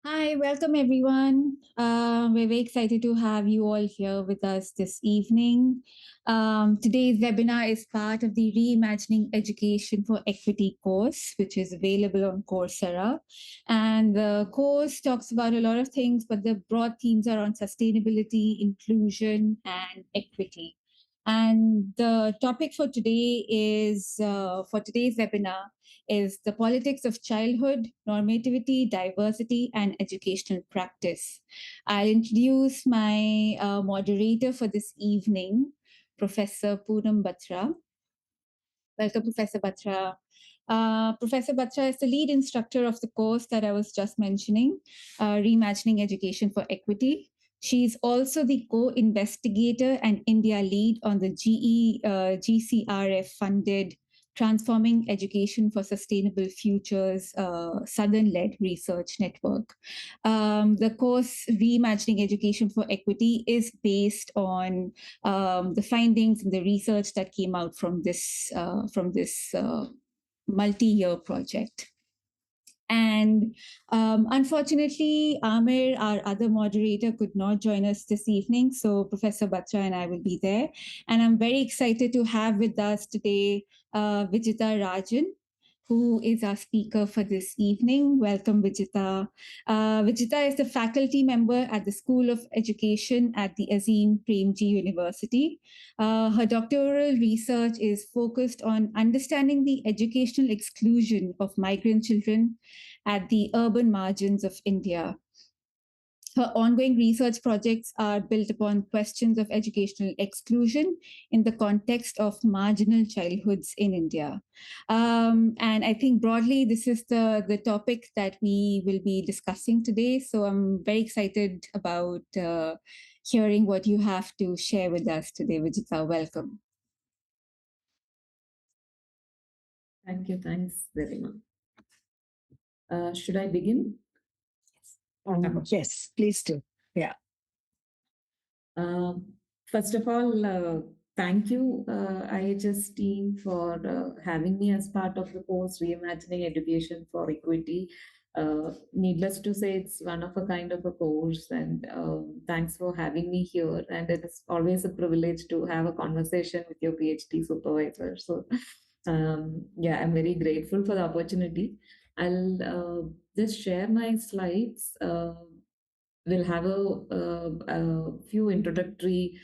Hi, welcome everyone. We're very excited to have you all here with us this evening. Today's webinar is part of the Reimagining Education for Equity course, which is available on Coursera. And the course talks about a lot of things, but the broad themes are on sustainability, inclusion, and equity. And the topic for today is for today's webinar is the politics of childhood, normativity, diversity, and educational practice. I'll introduce my moderator for this evening, Professor Poonam Batra. Welcome, Professor Batra. Professor Batra is the lead instructor of the course that I was just mentioning, Reimagining Education for Equity. She's also the co-investigator and India lead on the GCRF funded Transforming Education for Sustainable Futures Southern-led research network. The course Reimagining Education for Equity is based on the findings and the research that came out from this multi-year project. And unfortunately, Amir, our other moderator, could not join us this evening. So Professor Batra and I will be there. And I'm very excited to have with us today Vijitha Rajan, who is our speaker for this evening. Welcome, Vijitha. Vijitha is the faculty member at the School of Education at the Azim Premji University. Her doctoral research is focused on understanding the educational exclusion of migrant children at the urban margins of India. Her ongoing research projects are built upon questions of educational exclusion in the context of marginal childhoods in India. And I think broadly, this is the topic that we will be discussing today. So I'm very excited about hearing what you have to share with us today, Vijitha. Welcome. Thank you. Thanks very much. Should I begin? Yes, please do. Yeah. First of all, thank you, IHS team, for having me as part of the course Reimagining Education for Equity. Needless to say, it's one of a kind of a course, and thanks for having me here. And it is always a privilege to have a conversation with your PhD supervisor. So, yeah, I'm very grateful for the opportunity. I'll just share my slides. We'll have a few introductory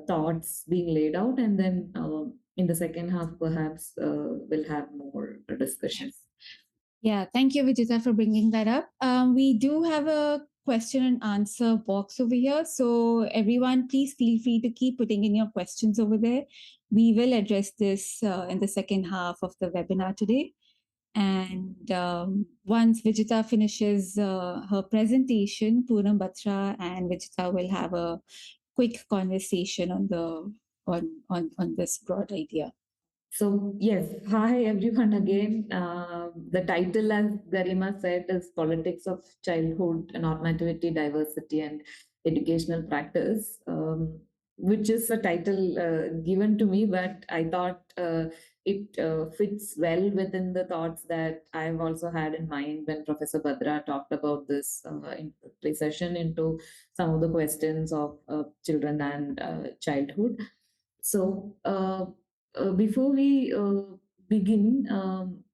thoughts being laid out, and then in the second half, perhaps we'll have more discussions. Yeah, thank you, Vijita, for bringing that up. We do have a question and answer box over here. So, everyone, please feel free to keep putting in your questions over there. We will address this in the second half of the webinar today. And once Vijita finishes her presentation, Poonam Batra and Vijita will have a quick conversation on this broad idea. So yes, hi everyone again. The title, as Garima said, is Politics of Childhood, Normativity, Diversity, and Educational Practice, which is a title given to me, but I thought it fits well within the thoughts that I've also had in mind when Professor Batra talked about this introductory session into some of the questions of children and childhood. So before we begin,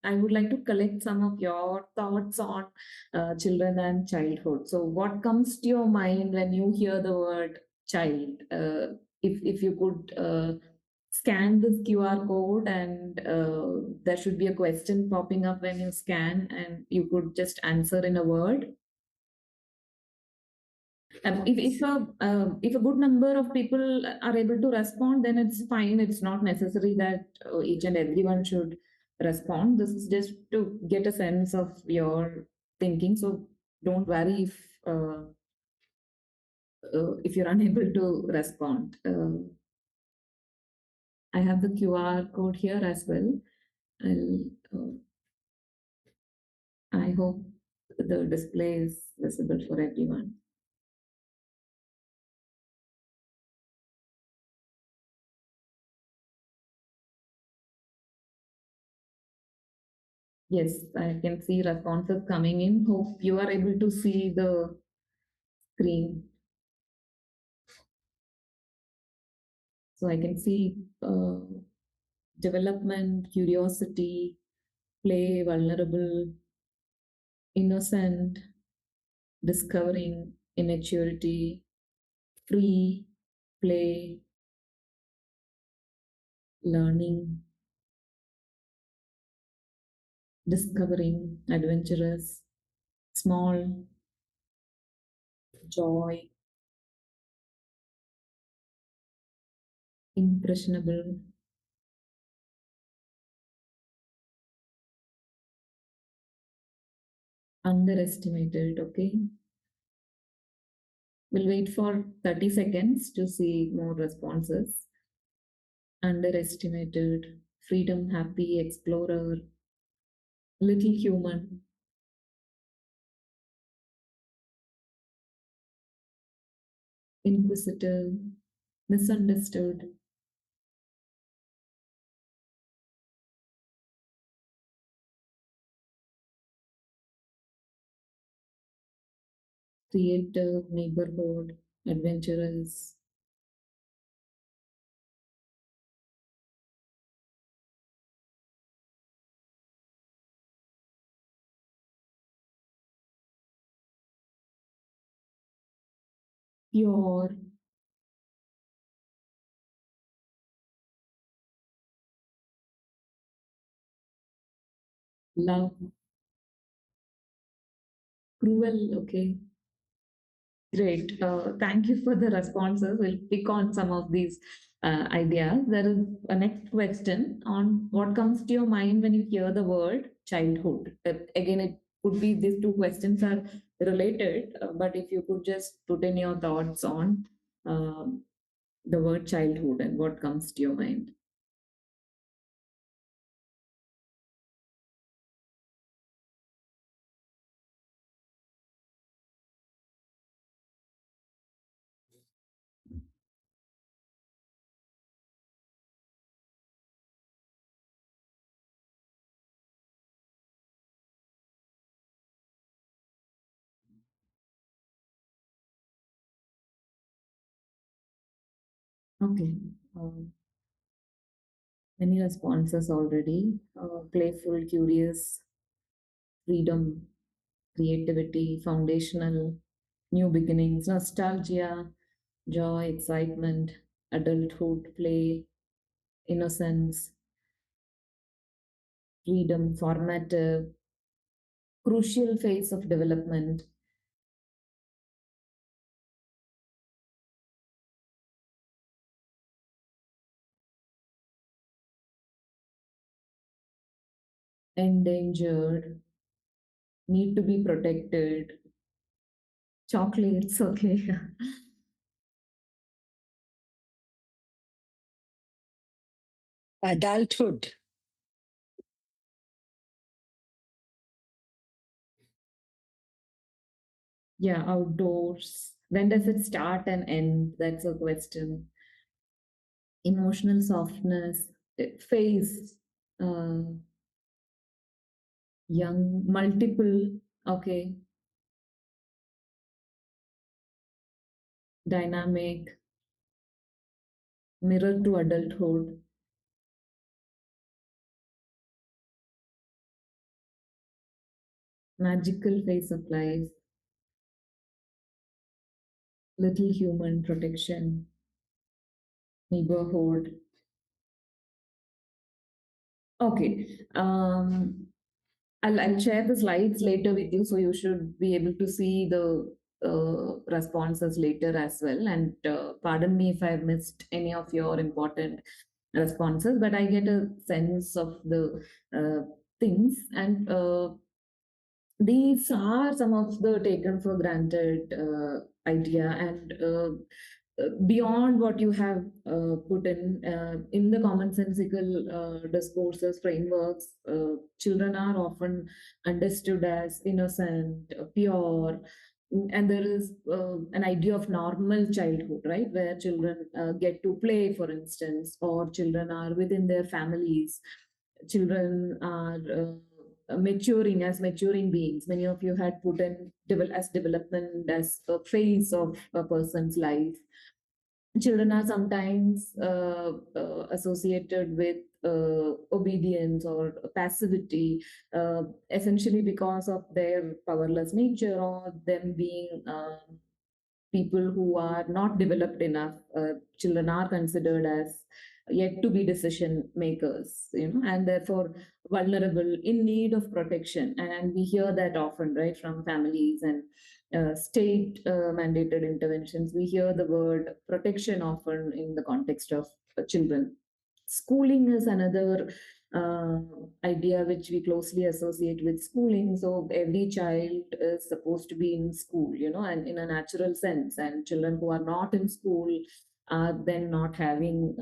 I would like to collect some of your thoughts on children and childhood. So, what comes to your mind when you hear the word child? If you could scan this QR code, and there should be a question popping up when you scan, and you could just answer in a word. If a good number of people are able to respond, then it's fine. It's not necessary that each and everyone should respond. This is just to get a sense of your thinking. So don't worry if you're unable to respond. I have the QR code here as well. I hope the display is visible for everyone. Yes, I can see responses coming in. Hope you are able to see the screen. So I can see development, curiosity, play, vulnerable, innocent, discovering, immaturity, free, play, learning, discovering, adventurous, small, joy, impressionable, underestimated. Okay. We'll wait for 30 seconds to see more responses. Underestimated, freedom, happy, explorer, little human, inquisitive, misunderstood, creative, neighborhood, adventurous, pure, love, cruel. Okay, great. Thank you for the responses. We'll pick on some of these ideas. There is a next question on what comes to your mind when you hear the word childhood. Again, it could be these two questions are related, but if you could just put in your thoughts on um, the word childhood and what comes to your mind. Okay. Many responses already. Playful, curious, freedom, creativity, foundational, new beginnings, nostalgia, joy, excitement, adulthood, play, innocence, freedom, formative, crucial phase of development, endangered, need to be protected, chocolates, okay. Adulthood. Yeah, outdoors. When does it start and end? That's a question. Emotional softness, phase, uh, young, multiple, okay, dynamic, mirror to adulthood, magical phase of life, little human protection, neighborhood. Okay. I'll share the slides later with you, so you should be able to see the responses later as well. And pardon me if I've missed any of your important responses, but I get a sense of the things. And these are some of the taken for granted idea and beyond what you have put in the commonsensical discourses frameworks, children are often understood as innocent, pure, and there is an idea of normal childhood, right, where children get to play, for instance, or children are within their families, children are maturing as maturing beings. Many of you had put in as development as a phase of a person's life. Children are sometimes associated with obedience or passivity, essentially because of their powerless nature or them being people who are not developed enough. Children are considered as yet to be decision makers, and therefore vulnerable, in need of protection. And we hear that often, right, from families and state mandated interventions. We hear the word protection often in the context of children. Schooling is another uh, idea which we closely associate with schooling. So every child is supposed to be in school, and in a natural sense. And children who are not in school are then not having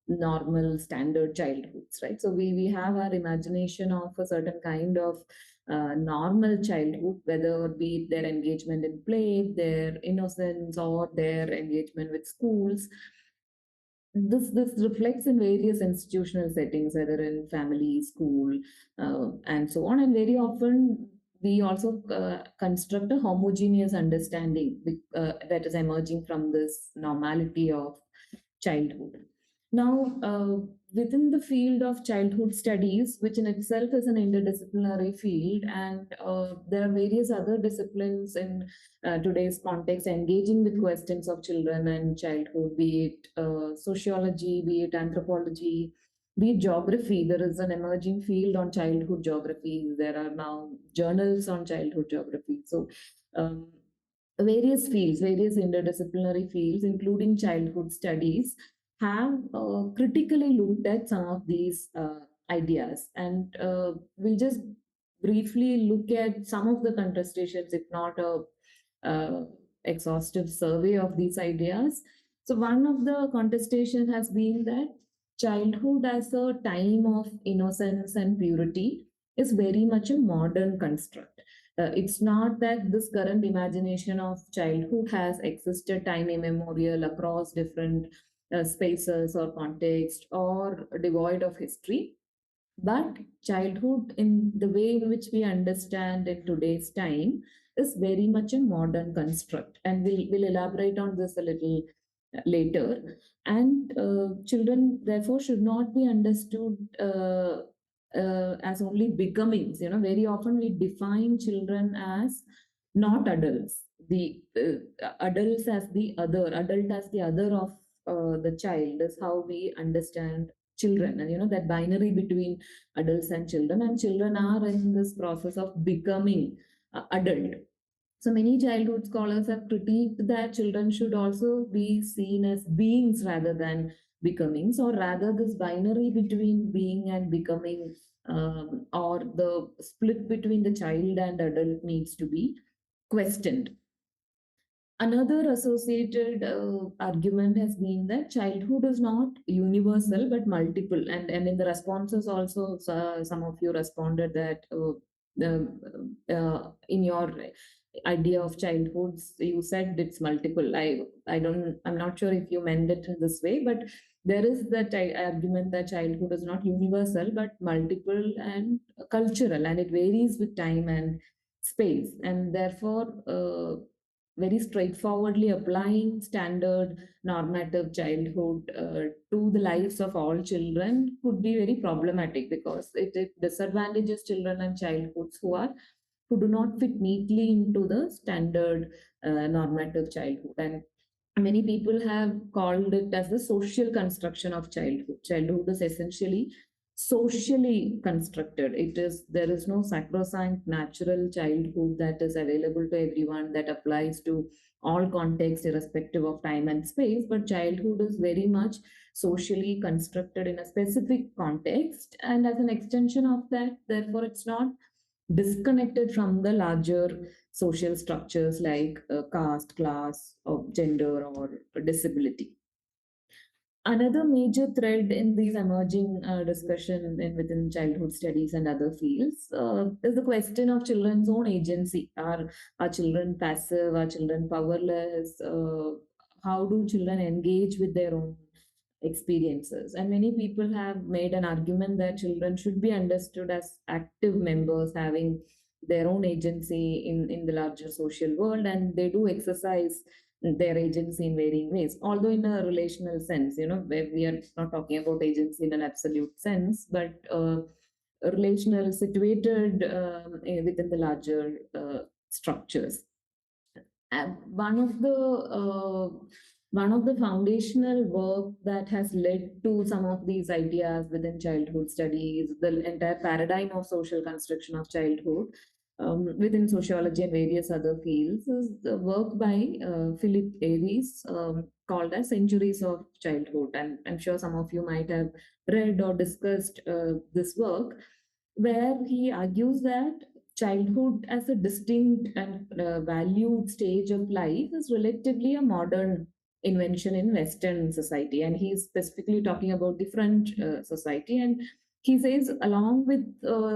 normal standard childhoods, right? So we have our imagination of a certain kind of normal childhood, whether it be their engagement in play, their innocence, or their engagement with schools. This reflects in various institutional settings, whether in family, school, and so on. And very often we also construct a homogeneous understanding that is emerging from this normality of childhood. Now, within the field of childhood studies, which in itself is an interdisciplinary field, and there are various other disciplines in today's context engaging with questions of children and childhood, be it sociology, be it anthropology, be it geography. There is an emerging field on childhood geography. There are now journals on childhood geography. So, um, various fields, various interdisciplinary fields, including childhood studies, have critically looked at some of these ideas. And we'll just briefly look at some of the contestations, if not a uh, exhaustive survey of these ideas. So, one of the contestation has been that childhood as a time of innocence and purity is very much a modern construct. It's not that this current imagination of childhood has existed time immemorial across different spaces or context or devoid of history. But childhood, in the way in which we understand in today's time, is very much a modern construct. And we'll elaborate on this a little later. And children, therefore, should not be understood as only becomings. Very often we define children as not adults. The adults as the other, adult as the other of the child is how we understand children. And that binary between adults and children are in this process of becoming adult. So many childhood scholars have critiqued that children should also be seen as beings rather than becomings, or rather, this binary between being and becoming, or the split between the child and adult, needs to be questioned. Another associated argument has been that childhood is not universal but multiple, and in the responses also, some of you responded that in your idea of childhoods, you said it's multiple. I'm not sure if you meant it in this way, but there is that argument that childhood is not universal but multiple and cultural, and it varies with time and space, and therefore. Very straightforwardly applying standard normative childhood to the lives of all children could be very problematic, because it disadvantages children and childhoods who do not fit neatly into the standard normative childhood. And many people have called it as the social construction of childhood. Childhood is essentially socially constructed. There is no sacrosanct natural childhood that is available to everyone, that applies to all contexts irrespective of time and space. But childhood is very much socially constructed in a specific context, and as an extension of that, therefore it's not disconnected from the larger social structures like caste, class, or gender, or disability. Another major thread in these emerging discussion within childhood studies and other fields is the question of children's own agency. Are children passive? Are children powerless? How do children engage with their own experiences. And many people have made an argument that children should be understood as active members having their own agency in the larger social world, and they do exercise their agency in varying ways, although in a relational sense, where we are not talking about agency in an absolute sense, but relational, situated within the larger structures. And one of the foundational work that has led to some of these ideas within childhood studies, the entire paradigm of social construction of childhood within sociology and various other fields, is the work by Philip Aries called as Centuries of Childhood. And I'm sure some of you might have read or discussed this work, where he argues that childhood as a distinct and valued stage of life is relatively a modern invention in Western society. And he's specifically talking about the French society. And he says, along with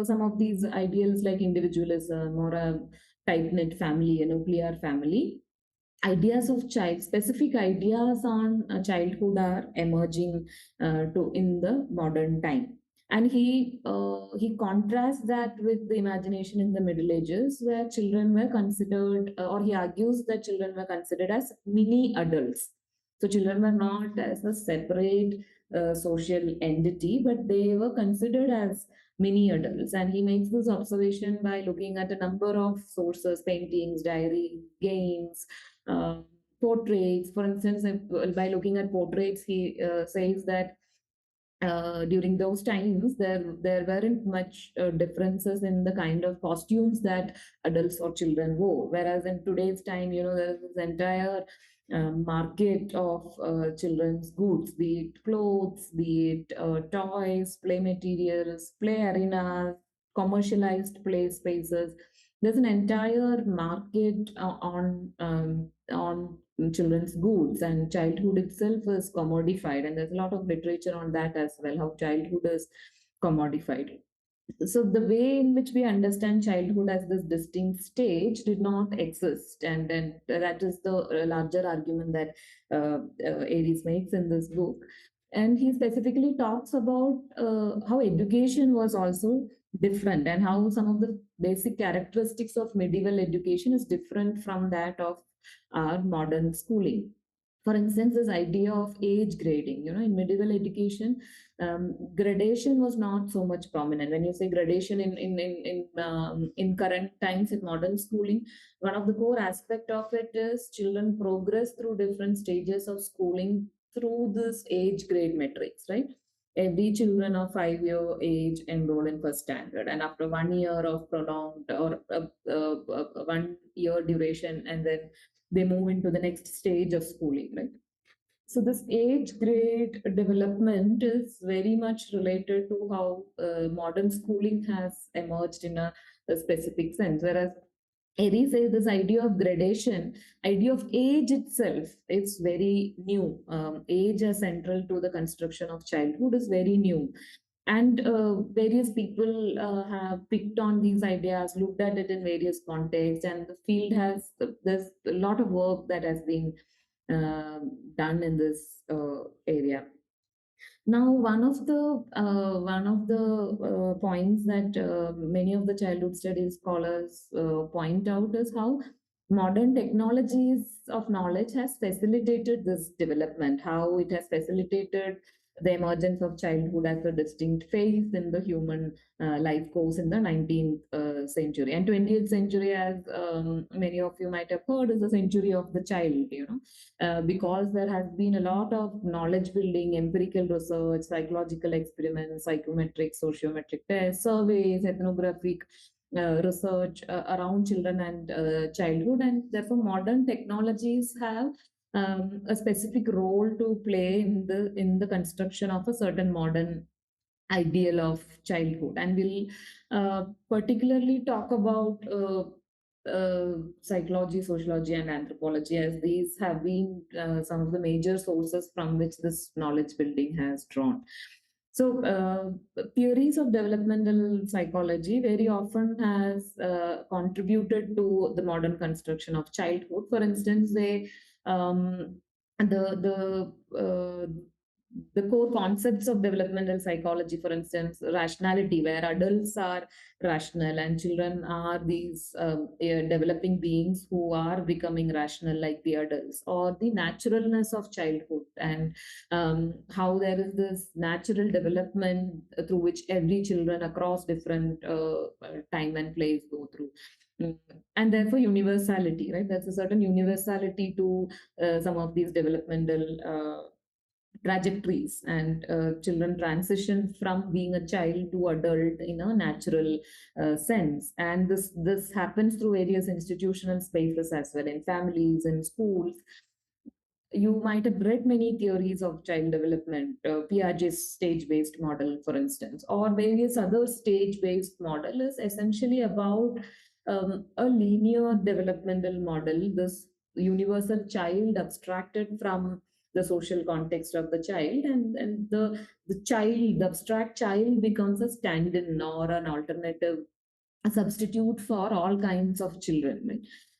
some of these ideals like individualism or a tight knit family, a nuclear family, ideas of child specific ideas on childhood are emerging to in the modern time. And he contrasts that with the imagination in the Middle Ages, where children were considered, or he argues that children were considered as mini adults. So children were not as a separate social entity, but they were considered as mini adults. And he makes this observation by looking at a number of sources: paintings, diary, games, uh, portraits. For instance, by looking at portraits, he says that during those times there weren't much differences in the kind of costumes that adults or children wore, whereas in today's time, there's this entire market of children's goods, be it clothes, be it toys, play materials, play arenas, commercialized play spaces. There's an entire market on children's goods, and childhood itself is commodified, and there's a lot of literature on that as well, how childhood is commodified. So the way in which we understand childhood as this distinct stage did not exist, and then that is the larger argument that Aries makes in this book. And he specifically talks about how education was also different, and how some of the basic characteristics of medieval education is different from that of our modern schooling. For instance, this idea of age grading, in medieval education, gradation was not so much prominent. When you say gradation in current times in modern schooling, one of the core aspect of it is children progress through different stages of schooling through this age grade metrics, right? Every children of 5 year age enroll in first standard, and after 1 year of prolonged or 1 year duration, and then they move into the next stage of schooling, right? So this age grade development is very much related to how modern schooling has emerged in a specific sense. Whereas Aries says this idea of gradation, idea of age itself is very new. Age as central to the construction of childhood is very new. And various people have picked on these ideas, looked at it in various contexts, and the field has, there's a lot of work that has been done in this area. Now, one of the points that many of the childhood studies scholars point out is how modern technologies of knowledge has facilitated this development, how it has facilitated the emergence of childhood as a distinct phase in the human life course in the 19th century. And 20th century, as many of you might have heard, is the century of the child, because there has been a lot of knowledge building, empirical research, psychological experiments, psychometric, sociometric tests, surveys, ethnographic research around children and childhood. And therefore, modern technologies have a specific role to play in the construction of a certain modern ideal of childhood. And we'll particularly talk about psychology, sociology, and anthropology, as these have been some of the major sources from which this knowledge building has drawn. So, theories of developmental psychology very often has contributed to the modern construction of childhood. For instance, they the the core concepts of developmental psychology, for instance, rationality, where adults are rational and children are these developing beings who are becoming rational like the adults, or the naturalness of childhood, and how there is this natural development through which every children across different time and place go through. Mm. And therefore universality, right? There's a certain universality to some of these developmental trajectories, and children transition from being a child to adult in a natural sense, and this happens through various institutional spaces as well, in families, in schools. You might have read many theories of child development, Piaget's stage-based model, for instance, or various other stage-based model is essentially about a linear developmental model, this universal child abstracted from the social context of the child, and the child, the abstract child becomes a stand-in or an alternative, a substitute for all kinds of children.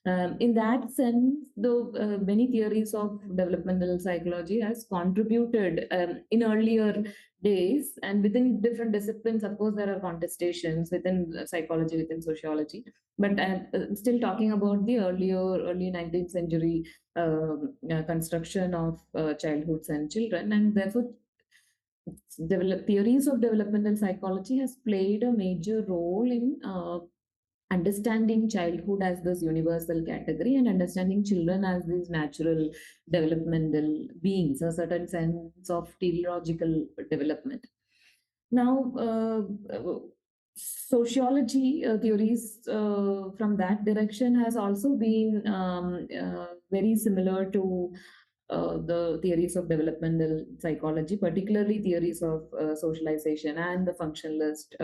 Right? In that sense, the many theories of developmental psychology has contributed in earlier days, and within different disciplines. Of course, there are contestations within psychology, within sociology, but I'm still talking about the early 19th century construction of childhoods and children, and therefore theories of developmental psychology has played a major role in understanding childhood as this universal category, and understanding children as these natural developmental beings, a certain sense of teleological development. Now, sociology theories from that direction has also been very similar to the theories of developmental psychology, particularly theories of socialization and the functionalist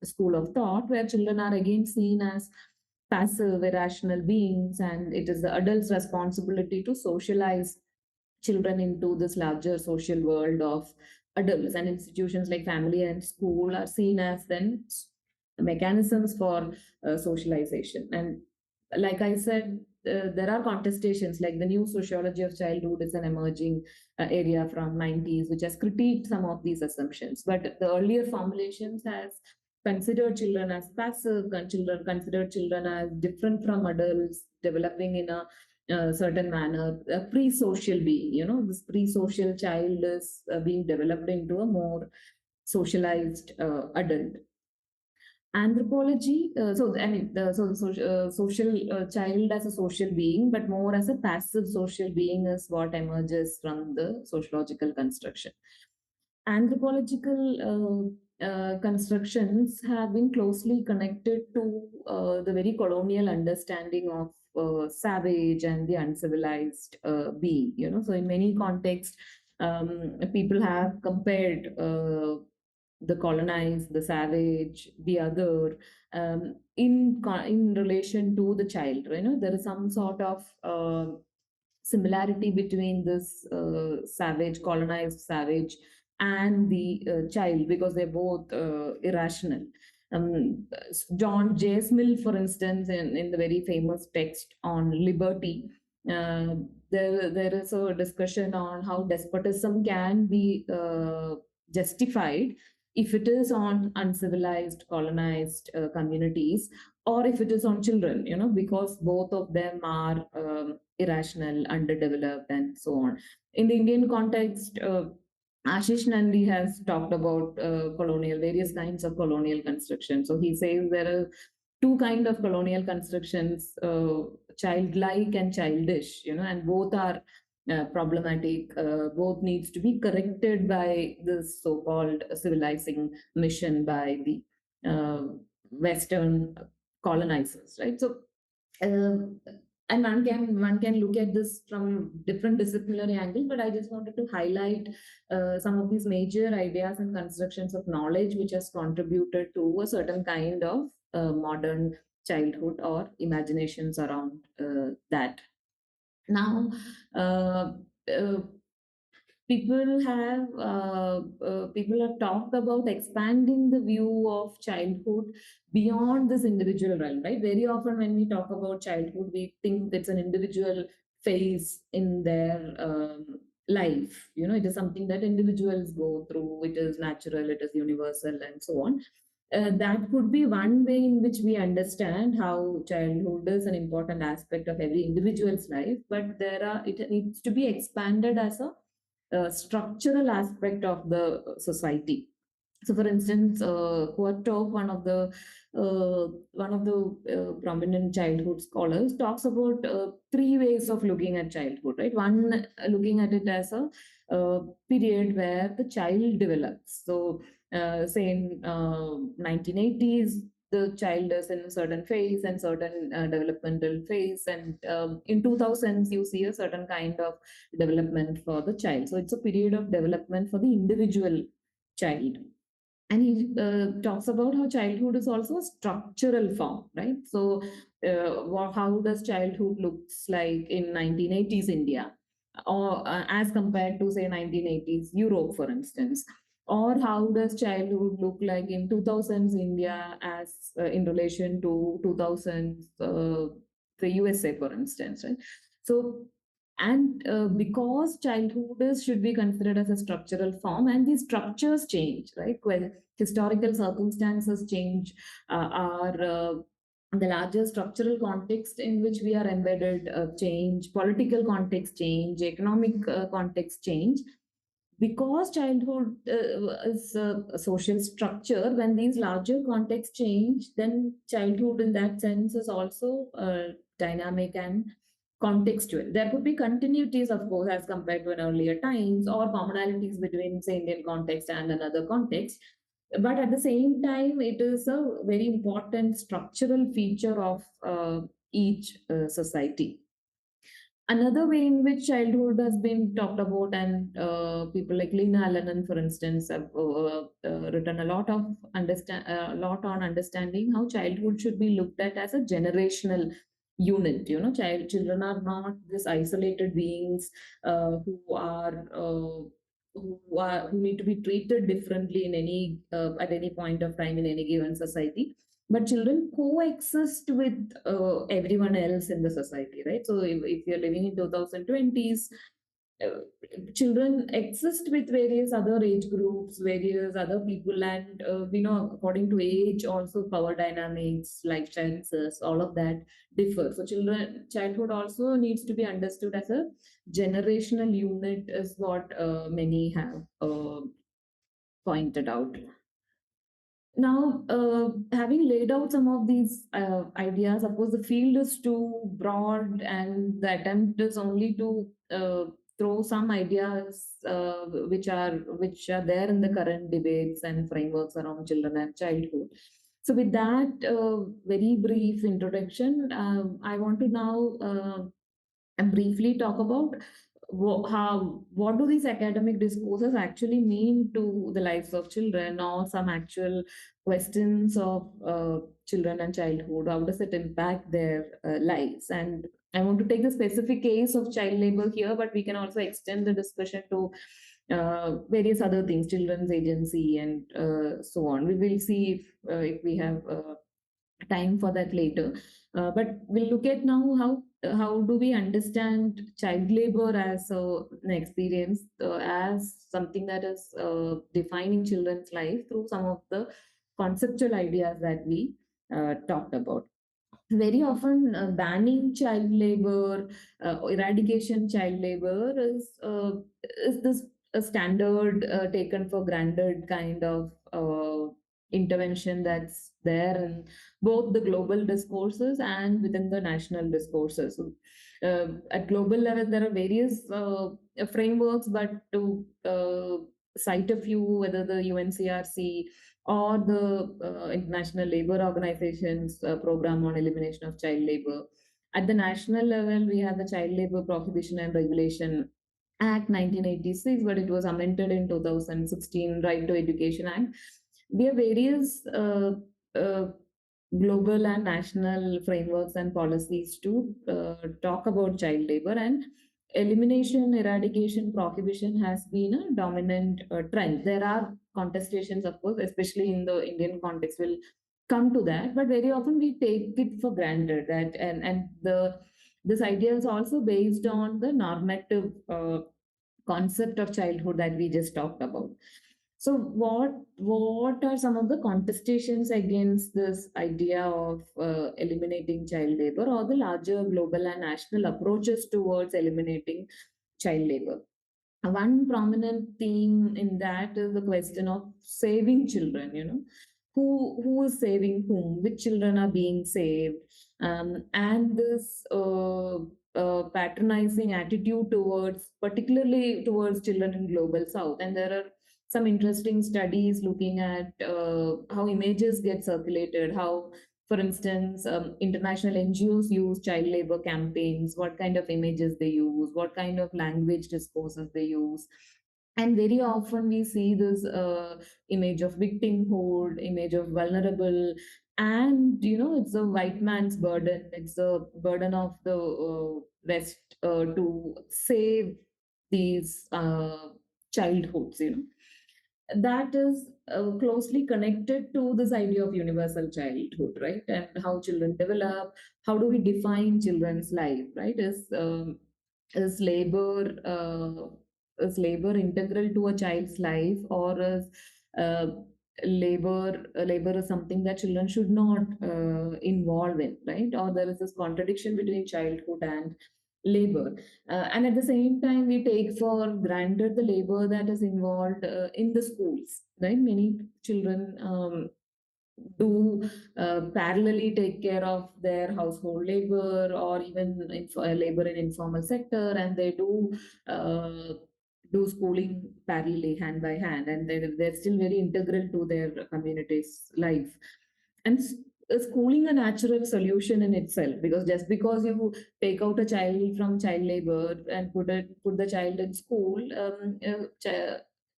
school of thought, where children are again seen as passive, irrational beings, and it is the adult's responsibility to socialize children into this larger social world of adults, and institutions like family and school are seen as then mechanisms for socialization. And like I said, there are contestations, like the new sociology of childhood is an emerging area from 90s, which has critiqued some of these assumptions, but the earlier formulations has considered children as passive, children considered children as different from adults, developing in a certain manner, a pre-social being. This pre-social child is being developed into a more socialized adult. Anthropology, so I mean, the social child as a social being, but more as a passive social being, is what emerges from the sociological construction. Anthropological constructions have been closely connected to the very colonial understanding of savage and the uncivilized being. So in many contexts, people have compared the colonized, the savage, the other, in relation to the child. There is some sort of similarity between this colonized savage, and the child, because they're both irrational. Um, John J. Mill, for instance, in the very famous text on liberty, uh, there is a discussion on how despotism can be justified if it is on uncivilized, colonized communities, or if it is on children, because both of them are irrational, underdeveloped, and so on. In the Indian context, Ashish Nandi has talked about various kinds of colonial construction. So he says there are two kind of colonial constructions, childlike and childish, and both are problematic. Both needs to be corrected by this so-called civilizing mission by the Western colonizers, right? So and one can look at this from different disciplinary angles, but I just wanted to highlight some of these major ideas and constructions of knowledge which has contributed to a certain kind of modern childhood or imaginations around that. Now, uh, uh, people have talked about expanding the view of childhood beyond this individual realm, right? Very often when we talk about childhood, we think it's an individual phase in their life. It is something that individuals go through. It is natural, it is universal, and so on. That could be one way in which we understand how childhood is an important aspect of every individual's life, but it needs to be expanded as a structural aspect of the society. So, for instance, Huerto, one of the prominent childhood scholars, talks about three ways of looking at childhood. Right, one, looking at it as a period where the child develops. So, say in 1980s, the child is in a certain phase and certain developmental phase, and in 2000s, you see a certain kind of development for the child. So, it's a period of development for the individual child. And he talks about how childhood is also a structural form, right? So how does childhood looks like in 1980s India, or as compared to say 1980s Europe, for instance? Or how does childhood look like in 2000s India as in relation to 2000s the USA, for instance, right? So, and because childhood should be considered as a structural form, and these structures change, right? Well, historical circumstances change, our the larger structural context in which we are embedded change, political context change, economic context change. Because childhood is a social structure, when these larger contexts change, then childhood in that sense is also dynamic and contextual. There could be continuities, of course, as compared to an earlier times, or commonalities between, say, Indian context and another context. But at the same time, it is a very important structural feature of each society. Another way in which childhood has been talked about, and people like Lena Allen, for instance, have written a lot on understanding how childhood should be looked at as a generational unit. Children are not this isolated beings who need to be treated differently in any at any point of time in any given society, but children coexist with everyone else in the society, right? So if you're living in 2020s, uh, children exist with various other age groups, various other people, and according to age, also power dynamics, life sciences, all of that differ. So childhood also needs to be understood as a generational unit, is what many have pointed out. Now, having laid out some of these ideas, of course, the field is too broad, and the attempt is only to throw some ideas which are there in the current debates and frameworks around children and childhood. So, with that very brief introduction, I want to now and briefly talk about what do these academic discourses actually mean to the lives of children, or some actual questions of children and childhood. How does it impact their lives? And I want to take the specific case of child labor here, but we can also extend the discussion to various other things, children's agency, and so on. We will see if we have time for that later. But we'll look at now how do we understand child labor as an experience, as something that is defining children's life through some of the conceptual ideas that we talked about. Very often, banning child labor, eradication child labor is this a standard taken for granted kind of intervention that's there in both the global discourses and within the national discourses. So, at global level, there are various frameworks, but to cite a few, whether the UNCRC or the International Labour Organization's program on elimination of child labor. At the national level, we have the Child Labor Prohibition and Regulation Act 1986, but it was amended in 2016, Right to Education Act. We have various uh, global and national frameworks and policies to talk about child labor, and elimination, eradication, prohibition has been a dominant trend. There are contestations, of course, especially in the Indian context. We'll come to that, but very often we take it for granted that, and the this idea is also based on the normative concept of childhood that we just talked about. So what are some of the contestations against this idea of eliminating child labor, or the larger global and national approaches towards eliminating child labor? One prominent theme in that is the question of saving children. Who is saving whom, which children are being saved, and this patronizing attitude towards, particularly towards children in global south. And there are some interesting studies looking at how images get circulated, how, for instance, international NGOs use child labor campaigns, what kind of images they use, what kind of language discourses they use. And very often we see this image of victimhood, image of vulnerable, and it's a white man's burden. It's a burden of the West to save these childhoods. That is closely connected to this idea of universal childhood, right? And how children develop. How do we define children's life, right? Is labor integral to a child's life, or is uh, labor is something that children should not involve in, right? Or there is this contradiction between childhood and labor. And at the same time, we take for granted the labor that is involved in the schools, right? Many children do parallelly take care of their household labor, or even labor in informal sector, and they do schooling parallelly, hand by hand, and they're still very integral to their community's life. And schooling a natural solution in itself, because just because you take out a child from child labor and put the child in school,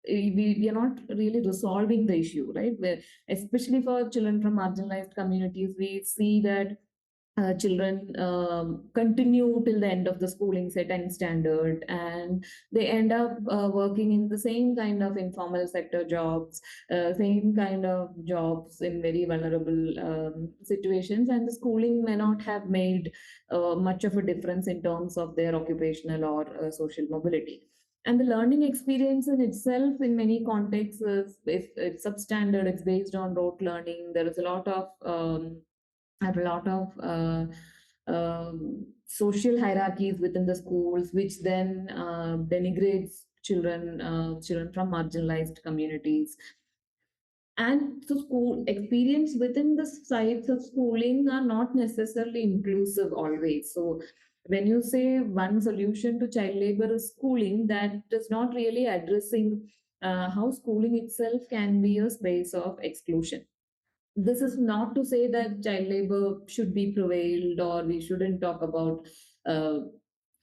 we are not really resolving the issue, right? Especially for children from marginalized communities, we see that children continue till the end of the schooling setting standard, and they end up working in the same kind of informal sector jobs, same kind of jobs in very vulnerable situations, and the schooling may not have made much of a difference in terms of their occupational or social mobility. And the learning experience in itself, in many contexts, is, if it's substandard, it's based on rote learning. There is a lot of social hierarchies within the schools, which then denigrates children from marginalized communities. And so school experience within the sites of schooling are not necessarily inclusive always. So when you say one solution to child labor is schooling, that is not really addressing how schooling itself can be a space of exclusion. This is not to say that child labor should be prevailed, or we shouldn't talk about uh,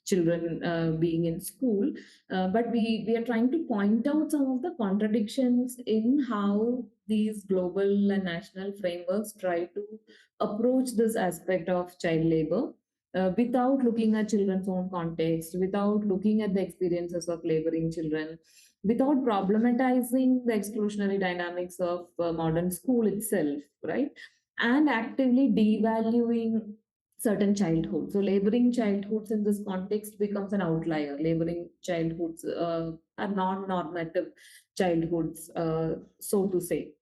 children being in school, but we are trying to point out some of the contradictions in how these global and national frameworks try to approach this aspect of child labor, without looking at children's own context, without looking at the experiences of laboring children, without problematizing the exclusionary dynamics of modern school itself, right? And actively devaluing certain childhoods. So, laboring childhoods in this context becomes an outlier. Laboring childhoods are non normative childhoods, so to say.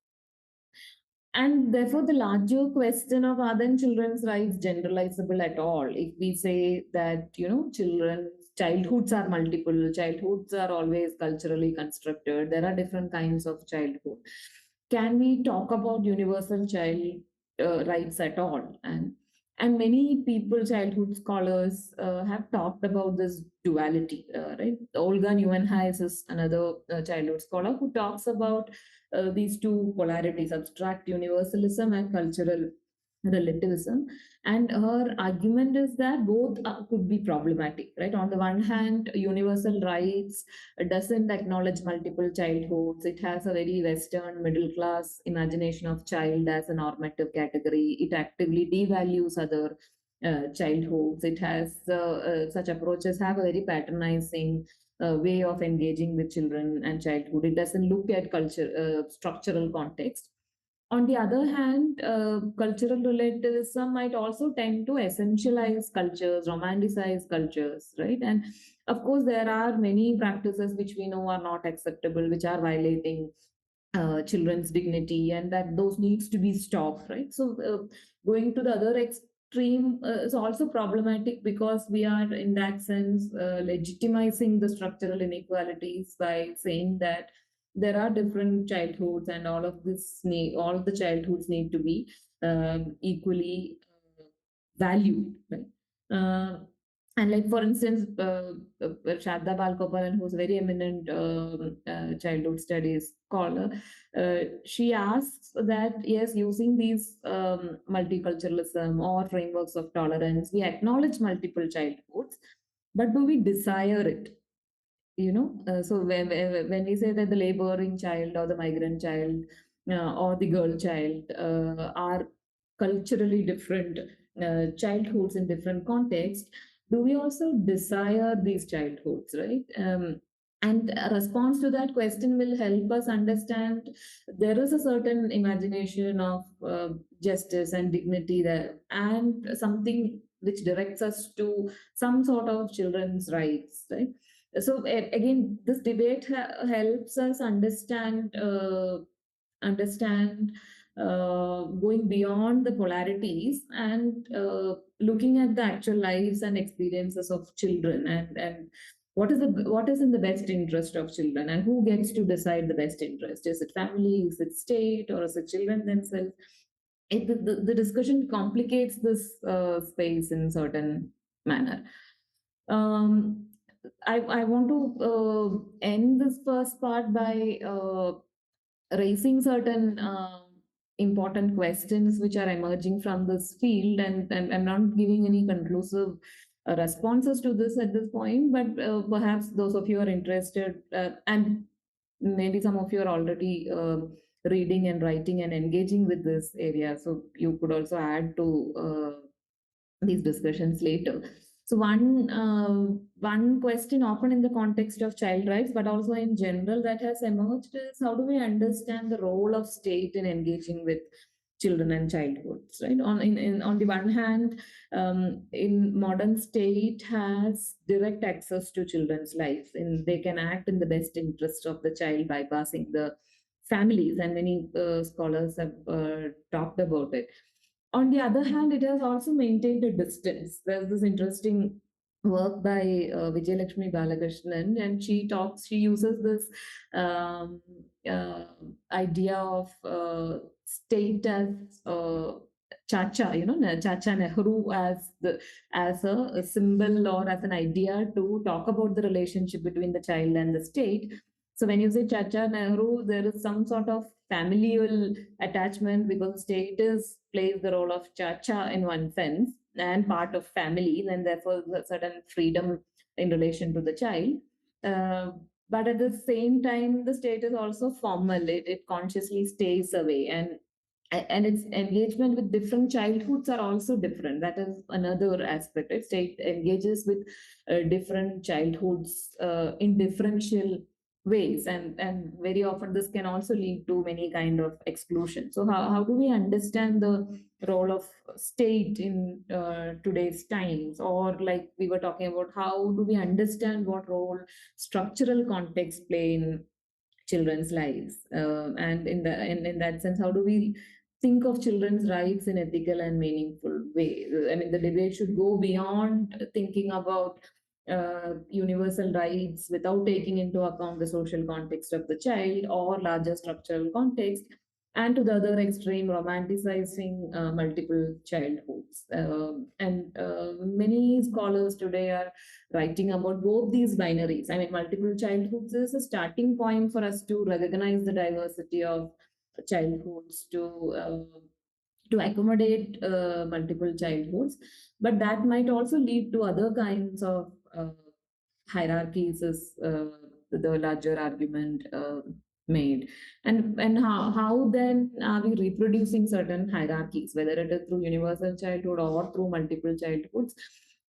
And therefore, the larger question of, are then children's rights generalizable at all? If we say that, childhoods are multiple, childhoods are always culturally constructed, there are different kinds of childhood. Can we talk about universal child rights at all? And many people, childhood scholars, have talked about this duality, right? Olga Neuenhuis is another childhood scholar who talks about these two polarities, abstract universalism and cultural relativism. And her argument is that both could be problematic, right? On the one hand, universal rights doesn't acknowledge multiple childhoods. It has a very Western middle class imagination of child as a normative category. It actively devalues other childhoods. It has such approaches have a very patronizing way of engaging with children and childhood. It doesn't look at culture, structural context. On the other hand, cultural relativism might also tend to essentialize cultures, romanticize cultures, right? And of course, there are many practices which we know are not acceptable, which are violating children's dignity, and that those needs to be stopped, right? So going to the other extreme is also problematic, because we are in that sense legitimizing the structural inequalities by saying that there are different childhoods, and all of the childhoods need to be equally valued, right? And like, for instance, Shraddha Balgopalan, who's a very eminent childhood studies scholar, she asks that, yes, using these multiculturalism or frameworks of tolerance, we acknowledge multiple childhoods, but do we desire it? So when we say that the laboring child or the migrant child or the girl child are culturally different childhoods in different contexts, do we also desire these childhoods, right? And a response to that question will help us understand there is a certain imagination of justice and dignity there, and something which directs us to some sort of children's rights, right? So again, this debate helps us understand going beyond the polarities, and looking at the actual lives and experiences of children, and what is in the best interest of children, and who gets to decide the best interest. Is it family, is it state, or is it children themselves? The discussion complicates this space in certain manner. um, I want to end this first part by raising certain important questions which are emerging from this field, and I'm not giving any conclusive responses to this at this point, but perhaps those of you are interested, and maybe some of you are already reading and writing and engaging with this area, so you could also add to these discussions later. So one question often in the context of child rights, but also in general, that has emerged is, how do we understand the role of state in engaging with children and childhoods, right? On the one hand, in modern state has direct access to children's lives, and they can act in the best interest of the child, bypassing the families, and many scholars have talked about it. On the other hand, it has also maintained a distance. There's this interesting work by Vijayalakshmi Balakrishnan, and she uses this um, uh, idea of state as Chacha, Chacha Nehru as a symbol or as an idea to talk about the relationship between the child and the state. So when you say Chacha Nehru, there is some sort of familial attachment, because state is plays the role of chacha in one sense and part of family, and therefore a certain freedom in relation to the child. Uh, but at the same time, the state is also formal. It consciously stays away, and its engagement with different childhoods are also different. That is another aspect. Right? State engages with different childhoods in differential ways, and very often this can also lead to many kind of exclusion. So how do we understand the role of state in today's times, or like we were talking about, how do we understand what role structural context play in children's lives, and in that sense, how do we think of children's rights in ethical and meaningful way? I mean, the debate should go beyond thinking about universal rights without taking into account the social context of the child or larger structural context, and to the other extreme, romanticizing multiple childhoods. And many scholars today are writing about both these binaries. I mean, multiple childhoods is a starting point for us to recognize the diversity of childhoods, to accommodate multiple childhoods, but that might also lead to other kinds of hierarchies, is the larger argument made. And how then are we reproducing certain hierarchies, whether it is through universal childhood or through multiple childhoods?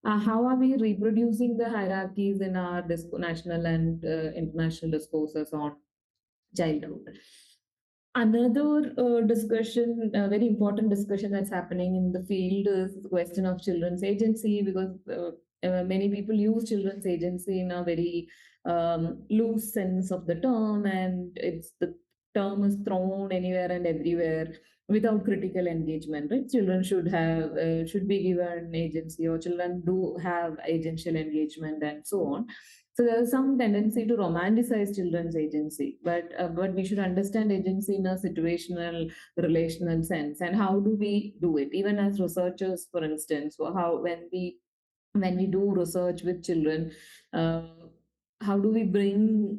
How are we reproducing the hierarchies in our national and international discourses on childhood? Another discussion, a very important discussion that's happening in the field is the question of children's agency, because many people use children's agency in a very loose sense of the term, and it's the term is thrown anywhere and everywhere without critical engagement. Right? Children should be given agency, or children do have agential engagement, and so on. So there is some tendency to romanticize children's agency, but we should understand agency in a situational, relational sense. And how do we do it? Even as researchers, for instance, or how when we do research with children, uh, how do we bring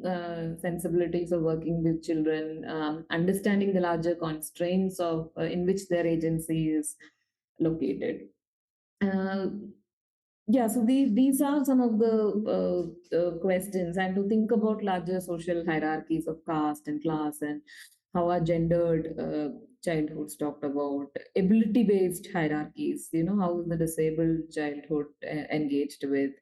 sensibilities of working with children, understanding the larger constraints of in which their agency is located? Uh, yeah, so these are some of the questions, and to think about larger social hierarchies of caste and class, and how are gendered childhoods talked about, ability-based hierarchies. How is the disabled childhood engaged with?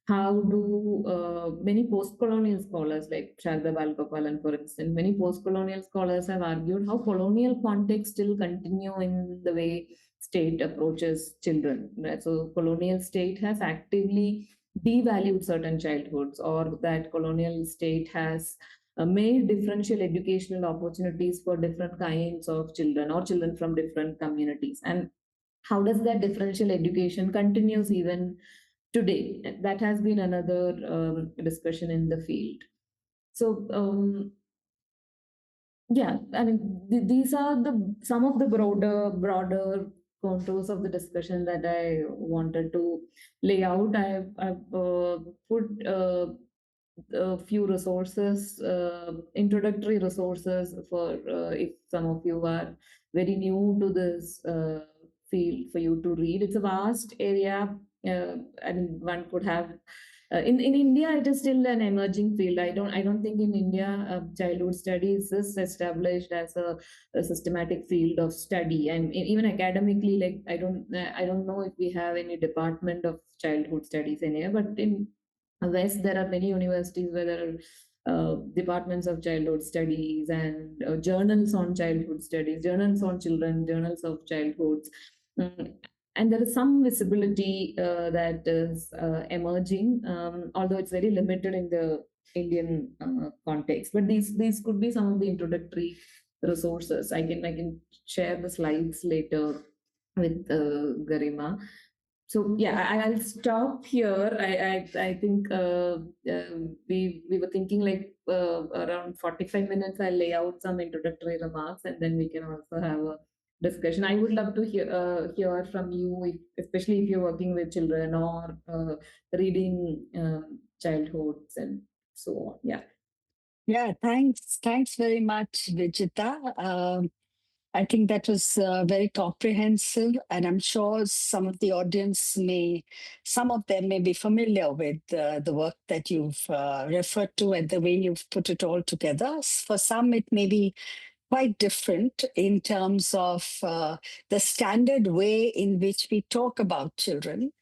How do many post-colonial scholars like Sharda Balgopalan, for instance, many post-colonial scholars have argued how colonial contexts still continue in the way state approaches children. Right? So colonial state has actively devalued certain childhoods, or that colonial state has made differential educational opportunities for different kinds of children, or children from different communities. And how does that differential education continues even today? That has been another discussion in the field. So yeah, I mean, these are the some of the broader contours of the discussion that I wanted to lay out. I've put a few resources, introductory resources for if some of you are very new to this field, for you to read. It's a vast area. I mean, one could have in India, it is still an emerging field. I don't think in India childhood studies is established as a systematic field of study, and even academically, like I don't know if we have any department of childhood studies in here. But in West, there are many universities where there are departments of childhood studies, and journals on childhood studies, journals on children, journals of childhoods. Mm, and there is some visibility that is emerging, although it's very limited in the Indian context. But these could be some of the introductory resources. I can share the slides later with Garima. So yeah, I'll stop here. I think we were thinking like around 45 minutes. I'll lay out some introductory remarks, and then we can also have a discussion. I would love to hear from you, especially if you're working with children, or reading childhoods and so on. Yeah. Yeah, thanks. Thanks very much, Vijitha. I think that was very comprehensive, and I'm sure some of the audience some of them may be familiar with the work that you've referred to and the way you've put it all together. For some, it may be quite different in terms of the standard way in which we talk about children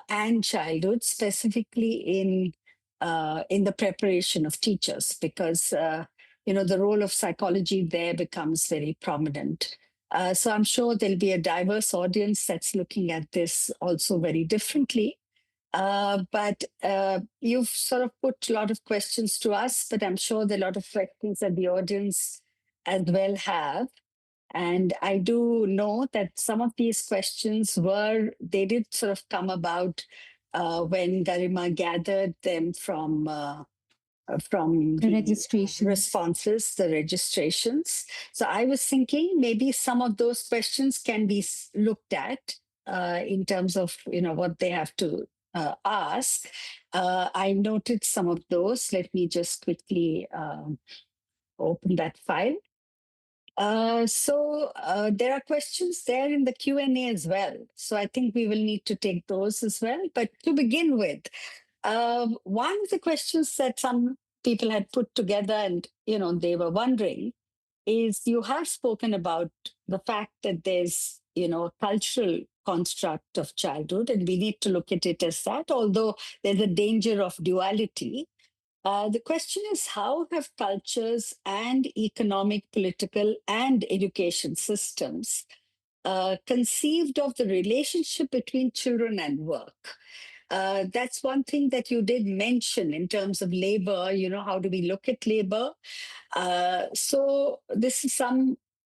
and childhood, specifically in the preparation of teachers, because the role of psychology there becomes very prominent. So I'm sure there'll be a diverse audience that's looking at this also very differently. But you've sort of put a lot of questions to us, but I'm sure there are a lot of questions that the audience as well have. And I do know that some of these questions they did sort of come about when Garima gathered them from The the registrations. responses, the registrations. So I was thinking maybe some of those questions can be looked at in terms of what they have to ask. I noted some of those. Let me just quickly open that file. So there are questions there in the Q&A as well. So I think we will need to take those as well. But to begin with, one of the questions that some people had put together and, they were wondering is you have spoken about the fact that there's, a cultural construct of childhood, and we need to look at it as that, although there's a danger of duality. The question is, how have cultures and economic, political, and education systems conceived of the relationship between children and work? That's one thing that you did mention in terms of labor. How do we look at labor? So this is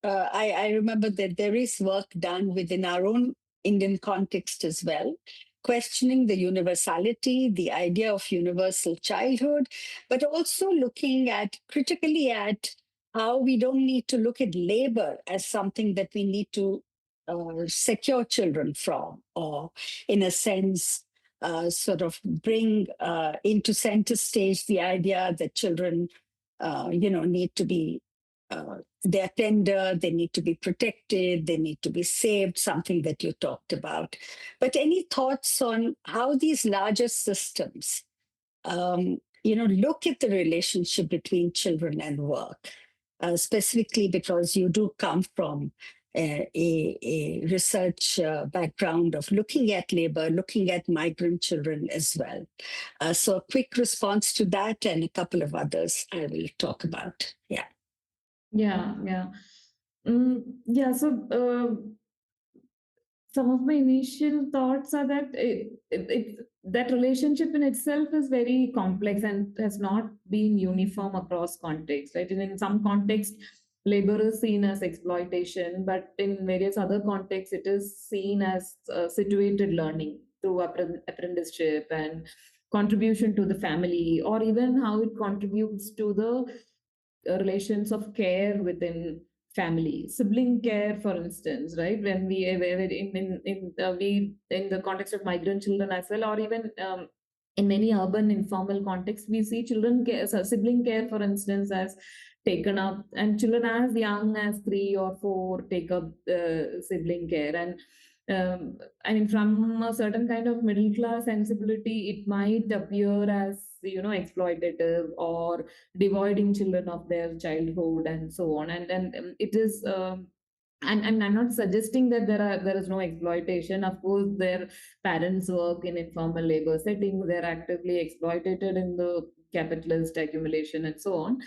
I remember that there is work done within our own Indian context as well, questioning the universality, the idea of universal childhood, but also looking at critically at how we don't need to look at labor as something that we need to secure children from, or in a sense, sort of bring into center stage the idea that children need to be, they're tender, they need to be protected, they need to be saved, something that you talked about. But any thoughts on how these larger systems, look at the relationship between children and work, specifically because you do come from a research background of looking at labor, looking at migrant children as well. So a quick response to that and a couple of others I will talk about. Yeah. Yeah. Yeah. So some of my initial thoughts are that that relationship in itself is very complex and has not been uniform across contexts, right? And in some contexts, labor is seen as exploitation, but in various other contexts, it is seen as situated learning through apprenticeship and contribution to the family, or even how it contributes to the relations of care within family, sibling care, for instance, right? When we we in the context of migrant children as well, or even in many urban informal contexts, we see children care, so sibling care, for instance, as taken up, and children as young as 3 or 4 take up sibling care. And I mean, from a certain kind of middle class sensibility, it might appear as exploitative or devoiding children of their childhood and so on. And it is. And I'm not suggesting that there is no exploitation. Of course, their parents work in informal labor settings. They're actively exploited in the capitalist accumulation and so on.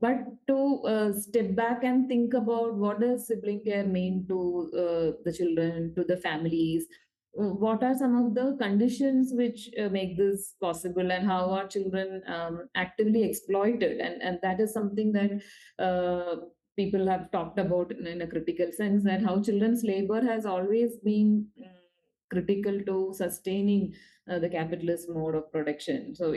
But to step back and think about what does sibling care mean to the children, to the families, what are some of the conditions which make this possible, and how are children actively exploited? And that is something that people have talked about in a critical sense, that how children's labor has always been critical to sustaining the capitalist mode of production. So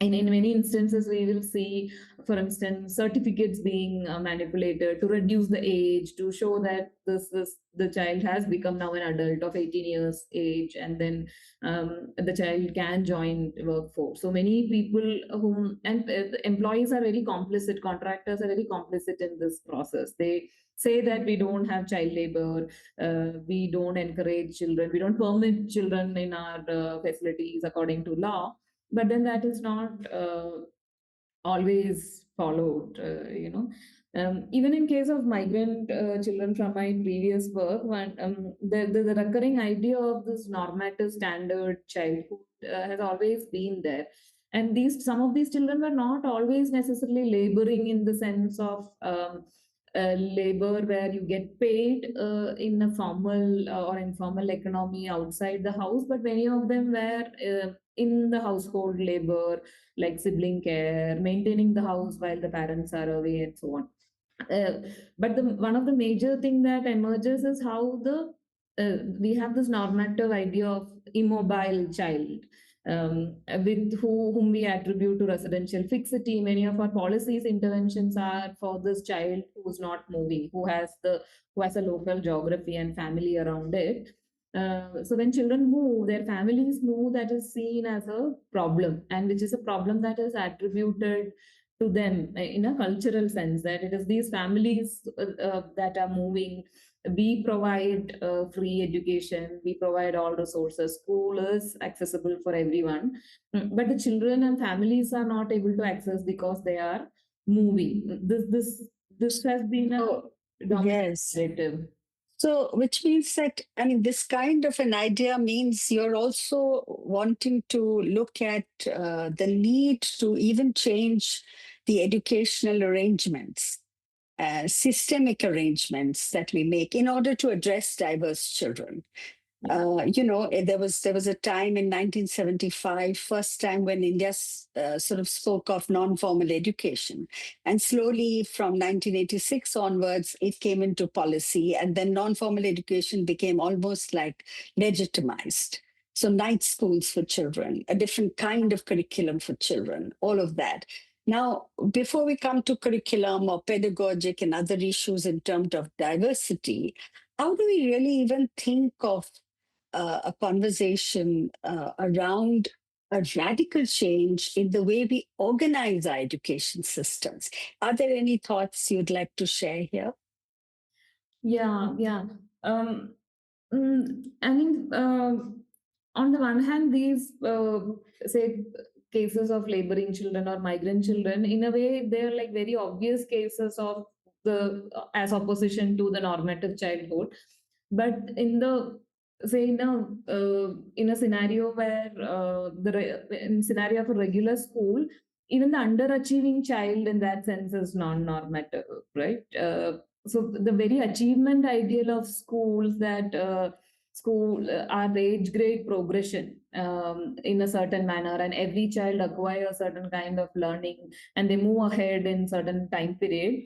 in many instances, we will see, for instance, certificates being manipulated to reduce the age, to show that this the child has become now an adult of 18 years age, and then the child can join workforce. So many people whom, and the employees are very complicit, contractors are very complicit in this process. They say that we don't have child labor, we don't encourage children, we don't permit children in our facilities according to law, but then that is not always followed. Even in case of migrant children from my previous work, the recurring idea of this normative standard childhood has always been there. And these some of these children were not always necessarily laboring in the sense of labor where you get paid in a formal or informal economy outside the house, but many of them were in the household labor, like sibling care, maintaining the house while the parents are away, and so on. But one of the major thing that emerges is how the we have this normative idea of immobile child, with whom we attribute to residential fixity. Many of our policies interventions are for this child who's not moving, who has a local geography and family around it. So when children move, their families move, that is seen as a problem, and which is a problem that is attributed to them in a cultural sense, that it is these families that are moving. We provide free education, we provide all resources, school is accessible for everyone. But the children and families are not able to access because they are moving. This has been a Oh, dominant yes. narrative. So, which means that, I mean, this kind of an idea means you're also wanting to look at the need to even change the educational arrangements, systemic arrangements that we make in order to address diverse children. There was a time in 1975, first time when India sort of spoke of non-formal education, and slowly from 1986 onwards, it came into policy, and then non-formal education became almost like legitimized. So night schools for children, a different kind of curriculum for children, all of that. Now, before we come to curriculum or pedagogic and other issues in terms of diversity, how do we really even think of a conversation around a radical change in the way we organize our education systems? Are there any thoughts you'd like to share here? Yeah. Um, I mean, on the one hand, these say cases of laboring children or migrant children, in a way, they're like very obvious cases of the as opposition to the normative childhood. But in the say in a scenario where in scenario of a regular school, even the underachieving child in that sense is non-normative, right? So the very achievement ideal of schools that school are age grade progression in a certain manner, and every child acquire a certain kind of learning and they move ahead in certain time period.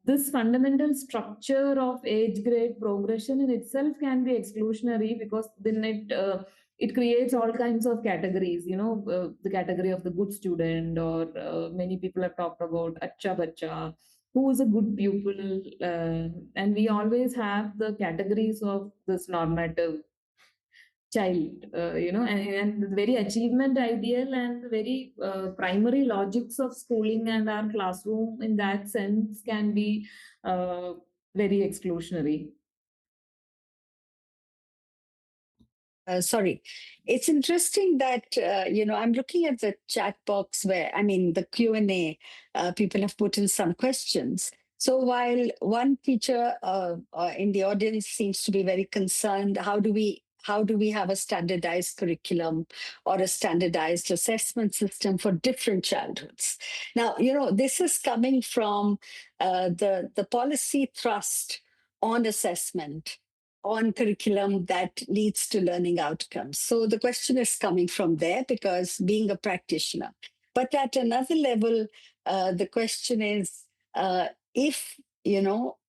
This fundamental structure of age grade progression in itself can be exclusionary, because then it creates all kinds of categories, the category of the good student, or many people have talked about acha bacha, who is a good pupil, and we always have the categories of this normative child, and the very achievement ideal and the very primary logics of schooling and our classroom in that sense can be uh, very exclusionary. Sorry, it's interesting that I'm looking at the chat box where, I mean, the Q&A, people have put in some questions. So while one teacher in the audience seems to be very concerned, how do we have a standardized curriculum or a standardized assessment system for different childhoods? Now, this is coming from the policy thrust on assessment, on curriculum that leads to learning outcomes. So the question is coming from there, because being a practitioner. But at another level, the question is, if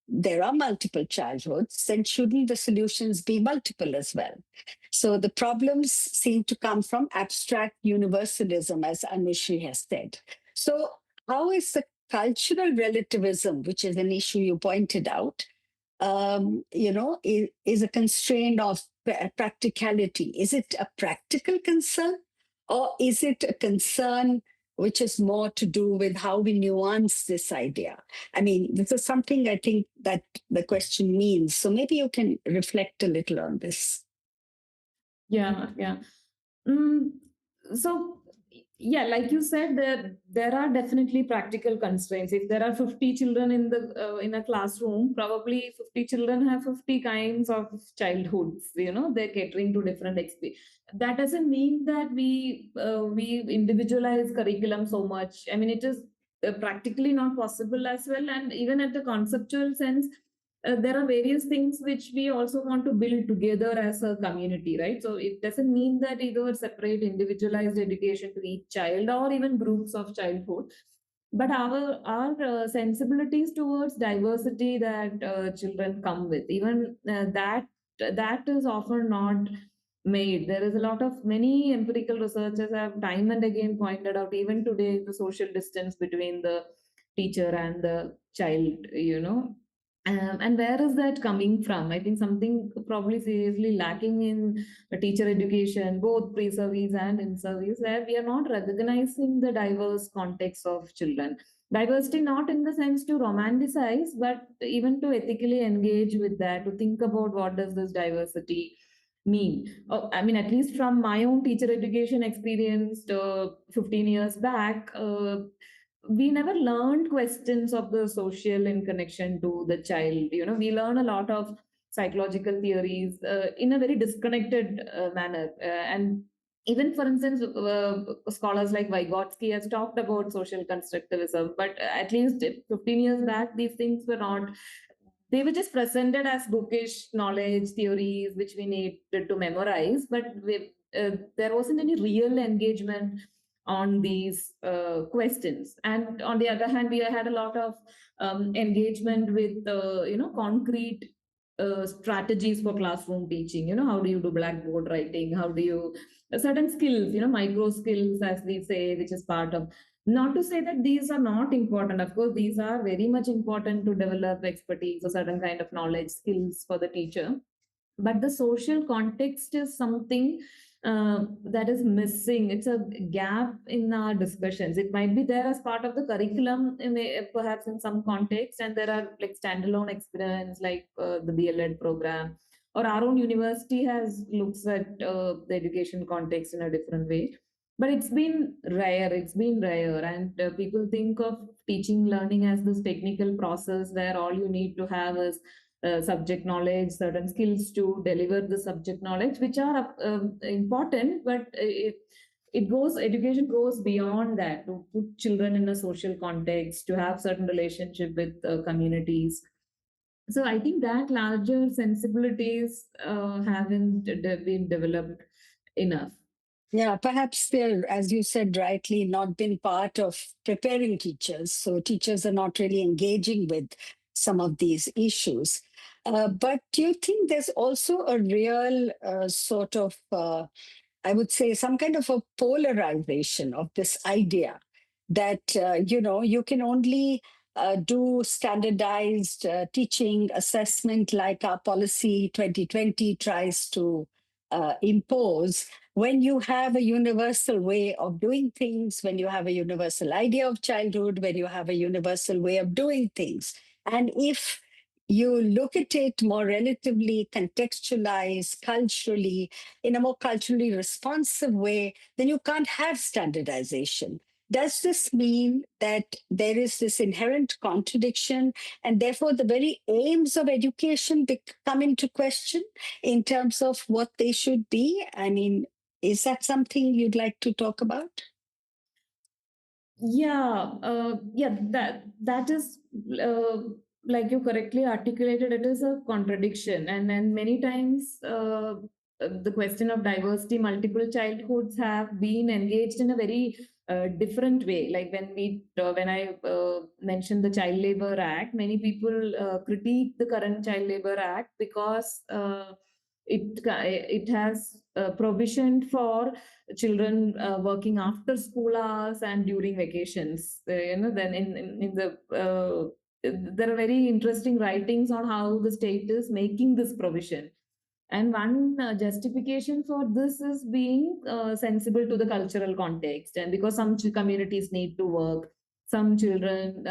there are multiple childhoods, then shouldn't the solutions be multiple as well? So the problems seem to come from abstract universalism, as Anushri has said. So how is the cultural relativism, which is an issue you pointed out, is a constraint of practicality? Is it a practical concern, or is it a concern which is more to do with how we nuance this idea? I mean, this is something I think that the question means. So maybe you can reflect a little on this. Yeah. Mm, so yeah, like you said, there are definitely practical constraints. If there are 50 children in a classroom, probably 50 children have 50 kinds of childhoods. They're catering to different experience. That doesn't mean that we individualize curriculum so much. I mean, it is practically not possible as well. And even at the conceptual sense, there are various things which we also want to build together as a community, right? So it doesn't mean that either separate individualized education to each child or even groups of childhood, but our sensibilities towards diversity that children come with, even that is often not made. There is a lot of many empirical researchers have time and again pointed out, even today, the social distance between the teacher and the child. And where is that coming from? I think something probably seriously lacking in teacher education, both pre-service and in-service, where we are not recognizing the diverse context of children. Diversity, not in the sense to romanticize, but even to ethically engage with that, to think about what does this diversity mean. I mean, at least from my own teacher education experience 15 years back, we never learned questions of the social in connection to the child. We learn a lot of psychological theories in a very disconnected manner. And even, for instance, scholars like Vygotsky has talked about social constructivism, but at least 15 years back, these things were not, they were just presented as bookish knowledge theories which we needed to memorize, but there wasn't any real engagement on these questions. And on the other hand, we had a lot of engagement with concrete strategies for classroom teaching. How do you do blackboard writing? How do you certain skills, micro skills, as we say, which is part of, not to say that these are not important. Of course, these are very much important to develop expertise or certain kind of knowledge, skills for the teacher. But the social context is something that is missing. It's a gap in our discussions. It might be there as part of the curriculum, perhaps in some context, and there are like standalone experiments like the BLEd program, or our own university has looks at the education context in a different way. But it's been rare. It's been rare, and people think of teaching learning as this technical process where all you need to have is subject knowledge, certain skills to deliver the subject knowledge, which are important, but it goes, education goes beyond that, to put children in a social context, to have certain relationship with communities. So I think that larger sensibilities haven't been developed enough. Yeah, perhaps they're, as you said rightly, not been part of preparing teachers. So teachers are not really engaging with some of these issues. But do you think there's also a real sort of I would say, some kind of a polarization of this idea that, you can only do standardized teaching assessment like our policy 2020 tries to impose when you have a universal way of doing things, when you have a universal idea of childhood, when you have a universal way of doing things. And if you look at it more relatively contextualized culturally, in a more culturally responsive way, then you can't have standardization. Does this mean that there is this inherent contradiction and therefore the very aims of education come into question in terms of what they should be? I mean, is that something you'd like to talk about? Yeah, that is like you correctly articulated. It is a contradiction, and many times the question of diversity, multiple childhoods have been engaged in a very different way. Like when I mentioned the Child Labor Act, many people critique the current Child Labor Act because it has provision for children working after school hours and during vacations. Then in the there are very interesting writings on how the state is making this provision. And one justification for this is being sensible to the cultural context, and because some communities need to work, some children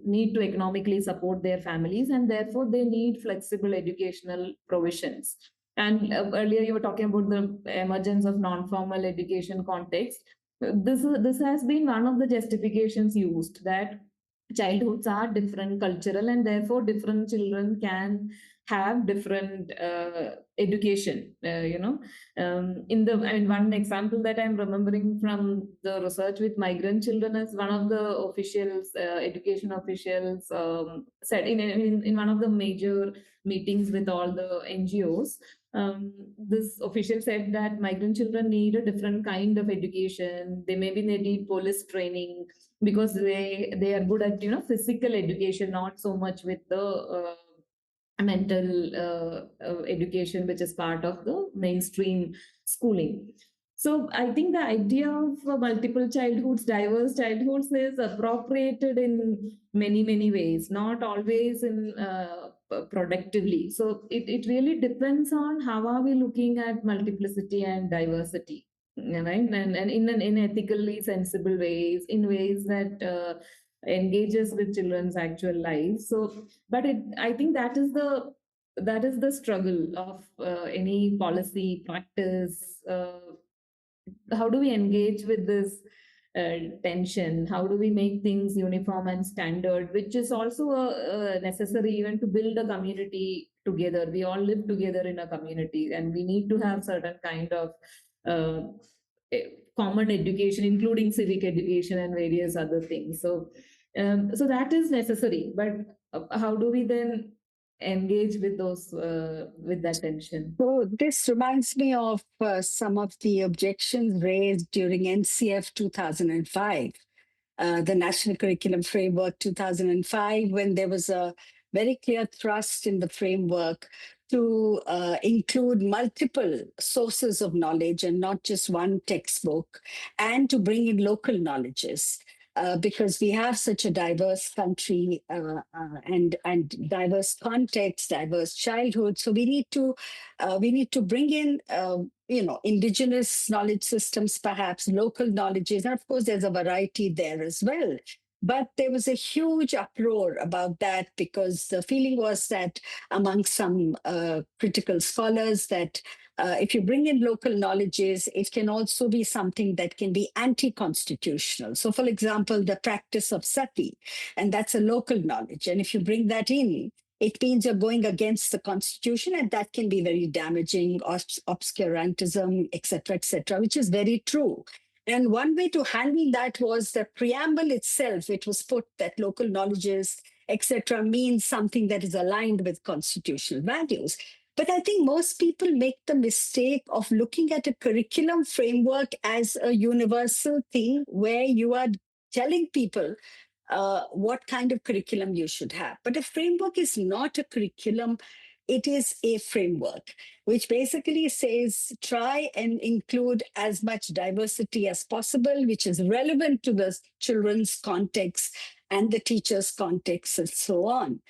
need to economically support their families, and therefore they need flexible educational provisions. And earlier you were talking about the emergence of non-formal education context. This has been one of the justifications used, that childhoods are different cultural, and therefore different children can have different education. In the, I mean, one example that I'm remembering from the research with migrant children is one of the officials, education officials, said in one of the major meetings with all the NGOs. This official said that migrant children need a different kind of education. They need police training, because they are good at physical education, not so much with the mental education, which is part of the mainstream schooling. So I think the idea of multiple childhoods, diverse childhoods, is appropriated in many ways, not always in productively. So it really depends on how are we looking at multiplicity and diversity, right? And in ethically sensible ways, in ways that engages with children's actual lives. So, but I think that is the struggle of any policy practice. How do we engage with this tension? How do we make things uniform and standard, which is also necessary even to build a community together. We all live together in a community, and we need to have certain kind of uh, common education, including civic education and various other things. So that is necessary. But how do we then engage with those with that tension? So this reminds me of some of the objections raised during NCF 2005, the National Curriculum Framework 2005, when there was a very clear thrust in the framework to include multiple sources of knowledge and not just one textbook, and to bring in local knowledges. Because we have such a diverse country and diverse context, diverse childhood, so we need to bring in indigenous knowledge systems, perhaps local knowledges, and of course there's a variety there as well. But there was a huge uproar about that because the feeling was that among some critical scholars that if you bring in local knowledges, it can also be something that can be anti-constitutional. So, for example, the practice of sati, and that's a local knowledge. And if you bring that in, it means you're going against the constitution, and that can be very damaging, obscurantism, etc., which is very true. And one way to handle that was the preamble itself. It was put that local knowledges, etc., means something that is aligned with constitutional values. But I think most people make the mistake of looking at a curriculum framework as a universal thing where you are telling people what kind of curriculum you should have. But a framework is not a curriculum, it is a framework, which basically says try and include as much diversity as possible, which is relevant to the children's context and the teacher's context and so on.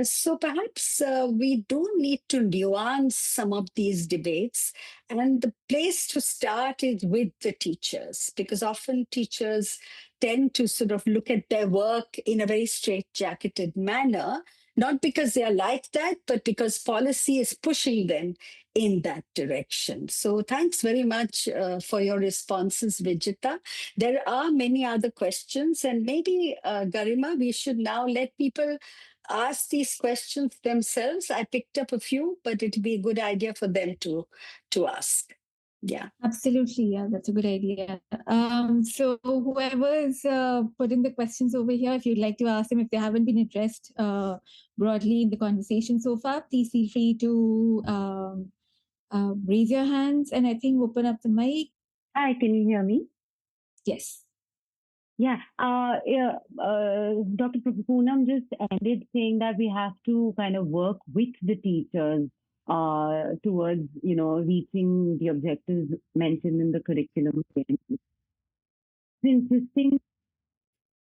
So perhaps we do need to nuance some of these debates. And the place to start is with the teachers, because often teachers tend to sort of look at their work in a very straitjacketed manner, not because they are like that, but because policy is pushing them in that direction. So thanks very much for your responses, Vijitha. There are many other questions, and maybe, Garima, we should now let people ask these questions themselves. I picked up a few, but it'd be a good idea for them to ask. Yeah. Absolutely, yeah, that's a good idea. So whoever is putting the questions over here, if you'd like to ask them if they haven't been addressed broadly in the conversation so far, please feel free to raise your hands and I think open up the mic. Hi, can you hear me? Yes. Yeah. Dr. Poonam just ended saying that we have to kind of work with the teachers towards, reaching the objectives mentioned in the curriculum. Insisting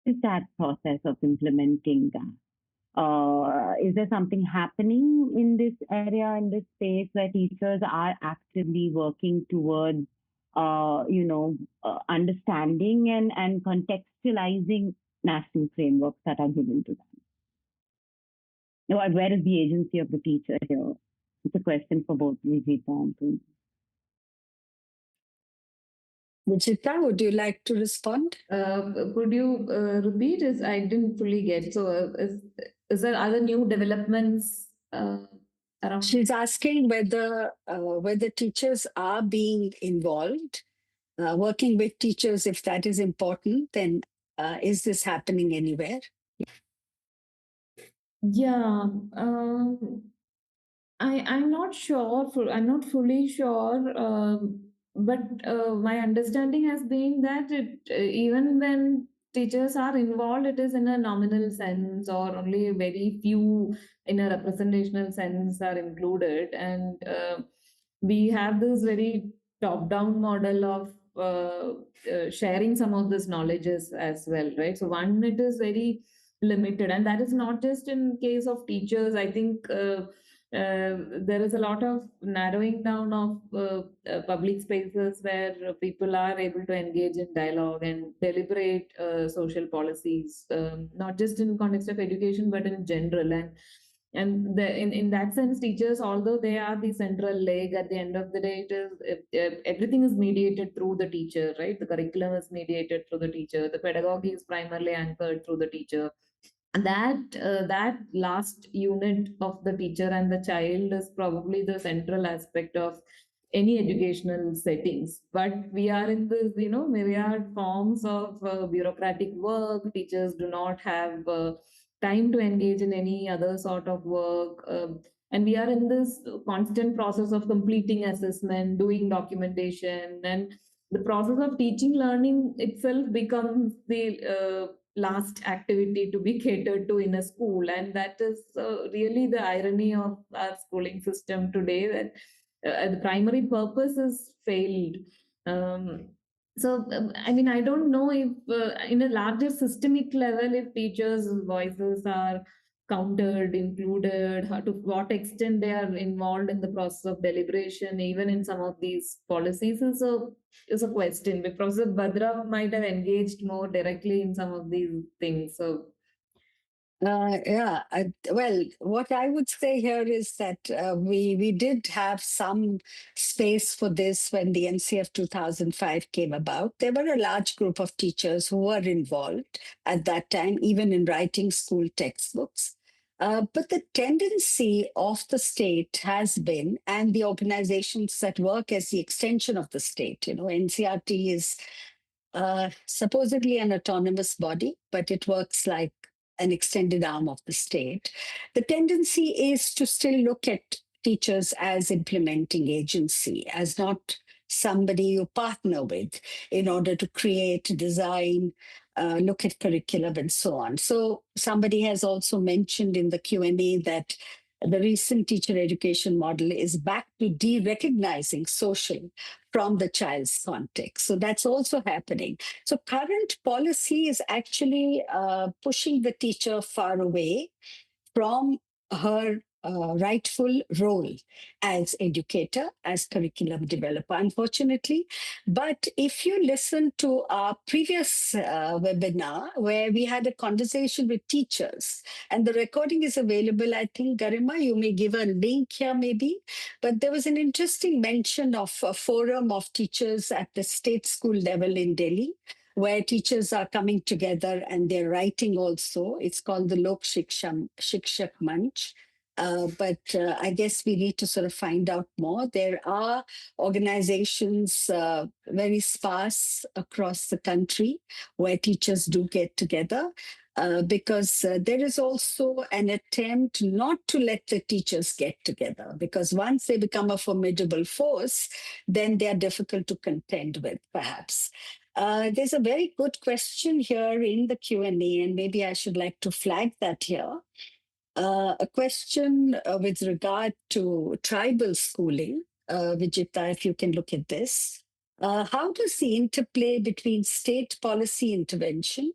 is that process of implementing that. Is there something happening in this area, in this space, where teachers are actively working towards, understanding and contextualizing national frameworks that are given to them? Where is the agency of the teacher here? It's a question for both Vijitha and Poonam. Vijitha, would you like to respond? Could you repeat? I didn't fully get. So, is there other new developments around? She's asking whether teachers are being involved, working with teachers. If that is important, then is this happening anywhere? Yeah. I'm not sure. I'm not fully sure. But my understanding has been that even when teachers are involved, it is in a nominal sense, or only very few in a representational sense are included. And we have this very top-down model of sharing some of this knowledges as well, right? So one, it is very limited, and that is not just in case of teachers. I think there is a lot of narrowing down of public spaces where people are able to engage in dialogue and deliberate social policies, not just in context of education but in general. And And in that sense, teachers, although they are the central leg, at the end of the day, everything is mediated through the teacher, right? The curriculum is mediated through the teacher. The pedagogy is primarily anchored through the teacher. And that last unit of the teacher and the child is probably the central aspect of any educational settings. But we are in this, myriad forms of bureaucratic work. Teachers do not have time to engage in any other sort of work. And we are in this constant process of completing assessment, doing documentation, and the process of teaching learning itself becomes the last activity to be catered to in a school. And that is really the irony of our schooling system today, that the primary purpose is failed. um, I mean, I don't know if in a larger systemic level, if teachers voices are countered, included, how, to what extent they are involved in the process of deliberation, even in some of these policies, is a question. But Professor Batra might have engaged more directly in some of these things. So Well, what I would say here is that we did have some space for this when the NCF 2005 came about. There were a large group of teachers who were involved at that time, even in writing school textbooks. But the tendency of the state has been, and the organizations that work as the extension of the state, NCRT is supposedly an autonomous body, but it works like an extended arm of the state. The tendency is to still look at teachers as implementing agency, as not somebody you partner with in order to create, design, look at curriculum and so on. So somebody has also mentioned in the Q&A that the recent teacher education model is back to de-recognizing social from the child's context. So that's also happening. So current policy is actually pushing the teacher far away from her rightful role as educator, as curriculum developer, unfortunately. But if you listen to our previous webinar, where we had a conversation with teachers, and the recording is available, I think, Garima, you may give a link here maybe, but there was an interesting mention of a forum of teachers at the state school level in Delhi, where teachers are coming together and they're writing also. It's called the Shikshak Manch. But I guess we need to sort of find out more. There are organizations very sparse across the country where teachers do get together. Because there is also an attempt not to let the teachers get together, because once they become a formidable force, then they are difficult to contend with, perhaps. There's a very good question here in the Q&A, and maybe I should like to flag that here. A question with regard to tribal schooling. Vijitha, if you can look at this. How does the interplay between state policy intervention,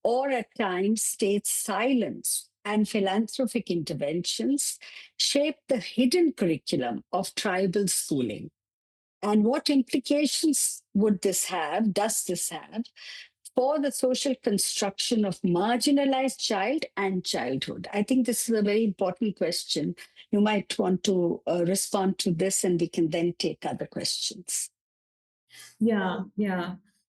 or at times state silence, and philanthropic interventions shape the hidden curriculum of tribal schooling? And what implications does this have for the social construction of marginalized child and childhood? I think this is a very important question. You might want to respond to this, and we can then take other questions. Yeah.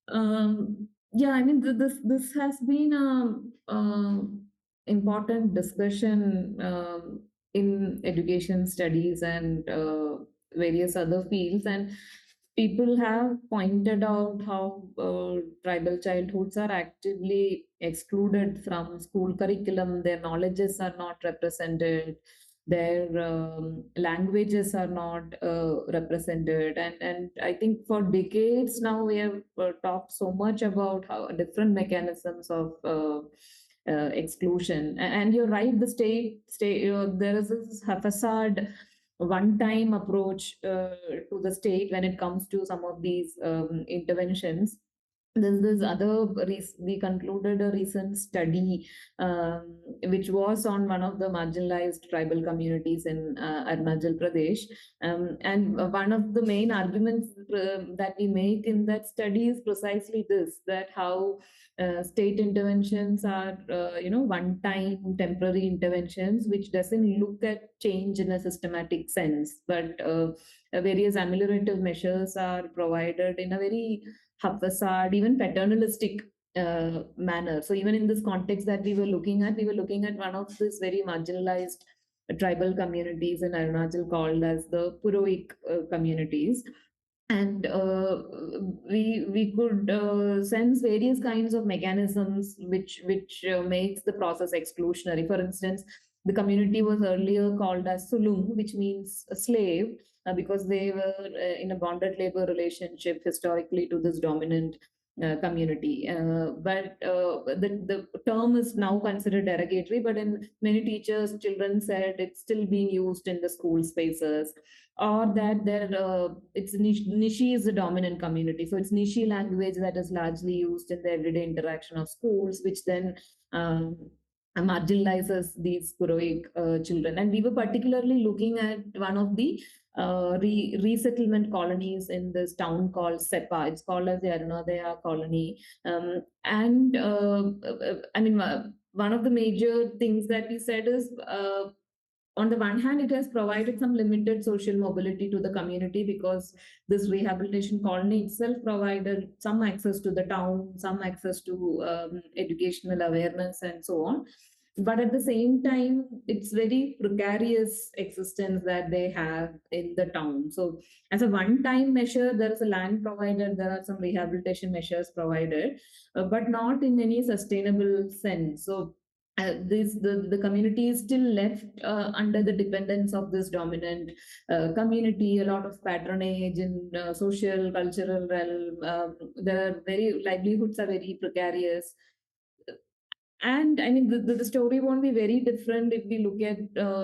I mean, this has been a important discussion in education studies and various other fields, and people have pointed out how tribal childhoods are actively excluded from school curriculum. Their knowledges are not represented, their languages are not represented, and I think for decades now we have talked so much about how different mechanisms of exclusion. And you're right, the state there is this facade one-time approach to the state when it comes to some of these interventions. there's this other we concluded a recent study which was on one of the marginalized tribal communities in Arunachal Pradesh, and one of the main arguments that we make in that study is precisely this, that how state interventions are one-time temporary interventions which doesn't look at change in a systematic sense, but various ameliorative measures are provided in a very haphazard, even paternalistic manner. So even in this context that we were looking at, one of these very marginalized tribal communities in Arunachal called as the Purohik communities. And we could sense various kinds of mechanisms which makes the process exclusionary. For instance, the community was earlier called as Sulum, which means a slave, because they were in a bonded labor relationship historically to this dominant community. But the term is now considered derogatory, but in many teachers, children said it's still being used in the school spaces, or that it's Nishi is the dominant community. So it's Nishi language that is largely used in the everyday interaction of schools, which then marginalizes these Purohik children. And we were particularly looking at one of the resettlement colonies in this town called Sepa. It's called as the Arunodaya colony. One of the major things that we said is, on the one hand, it has provided some limited social mobility to the community, because this rehabilitation colony itself provided some access to the town, some access to educational awareness, and so on. But at the same time, it's very precarious existence that they have in the town. So as a one-time measure, there is a land provided, there are some rehabilitation measures provided, but not in any sustainable sense. So the community is still left under the dependence of this dominant community, a lot of patronage in social, cultural realm. There are very livelihoods are very precarious. And I mean, the story won't be very different if we look at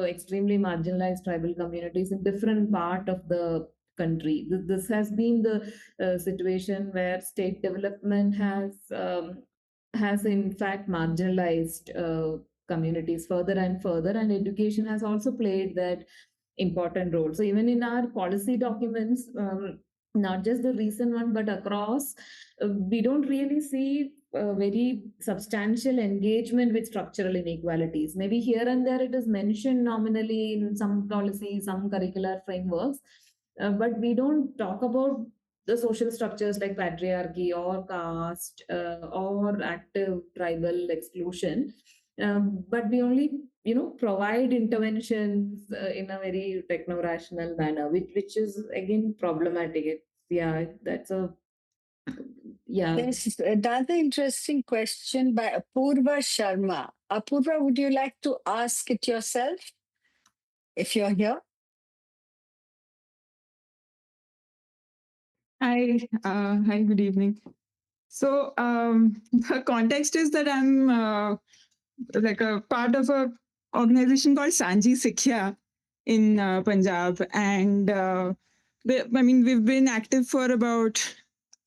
extremely marginalized tribal communities in different part of the country. This has been the situation where state development has in fact marginalized communities further and further, and education has also played that important role. So even in our policy documents, not just the recent one, but across, we don't really see very substantial engagement with structural inequalities. Maybe here and there it is mentioned nominally in some policies, some curricular frameworks, but we don't talk about the social structures like patriarchy or caste or active tribal exclusion. But we only provide interventions in a very techno-rational manner, which is again problematic. That's a yeah. There's another interesting question by Apurva Sharma. Apurva, would you like to ask it yourself if you're here? Hi, good evening. So the context is that I'm like a part of a organization called Sanji Sikhya in Punjab, and we've been active for about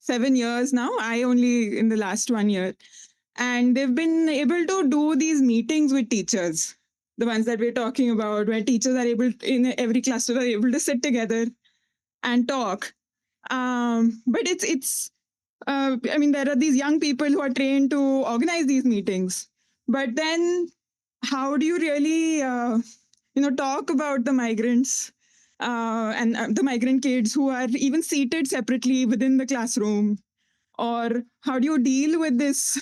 7 years now. I only in the last 1 year, and they've been able to do these meetings with teachers, the ones that we're talking about, where teachers are able in every cluster are able to sit together and talk. But it's there are these young people who are trained to organize these meetings, but then how do you really talk about the migrants and the migrant kids who are even seated separately within the classroom, or how do you deal with this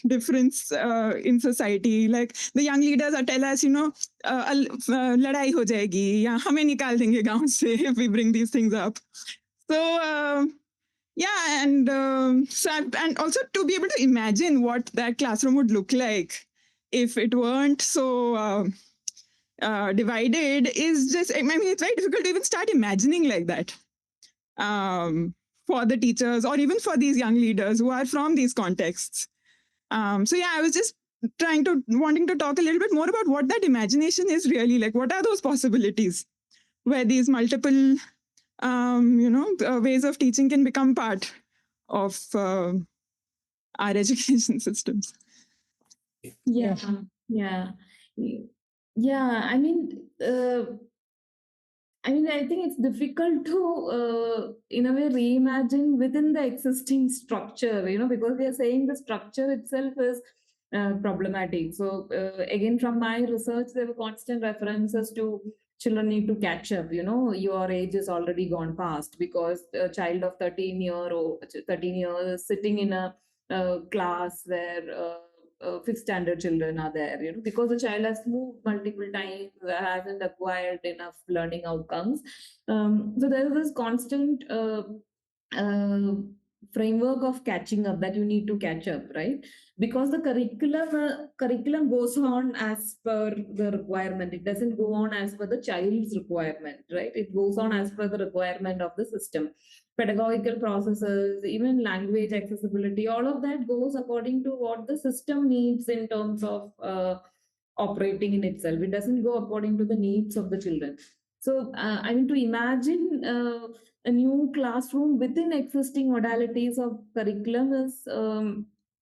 difference in society? Like the young leaders are tell us, ladai ho jayegi ya hame nikal denge gaon se if we bring these things up. So and and also to be able to imagine what that classroom would look like if it weren't so divided is just, it's very difficult to even start imagining like that for the teachers or even for these young leaders who are from these contexts. I was just wanting to talk a little bit more about what that imagination is really like. What are those possibilities where these multiple ways of teaching can become part of our education systems. Yeah, yeah, yeah. I think it's difficult to, in a way, reimagine within the existing structure, because we are saying the structure itself is problematic. So, again, from my research, there were constant references to children need to catch up. Your age is already gone past because a child of 13 years is sitting in a class where fifth standard children are there, because the child has moved multiple times, hasn't acquired enough learning outcomes. So there is this constant uh, framework of catching up, that you need to catch up, right? Because the curriculum goes on as per the requirement. It doesn't go on as per the child's requirement, right? It goes on as per the requirement of the system. Pedagogical processes, even language accessibility, all of that goes according to what the system needs in terms of operating in itself. It doesn't go according to the needs of the children. So, to imagine a new classroom within existing modalities of curriculum is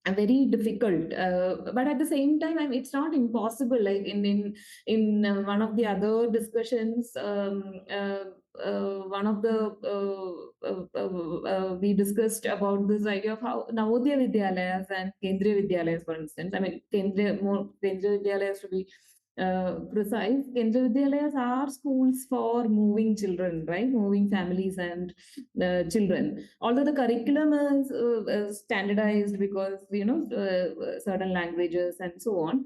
very difficult. But at the same time, it's not impossible. Like in one of the other discussions, one of the we discussed about this idea of how Navodaya Vidyalayas and Kendriya Vidyalayas, for instance. Kendriya Vidyalayas to be precise. Kendriya Vidyalayas are schools for moving children, right? Moving families and children. Although the curriculum is standardized because certain languages and so on,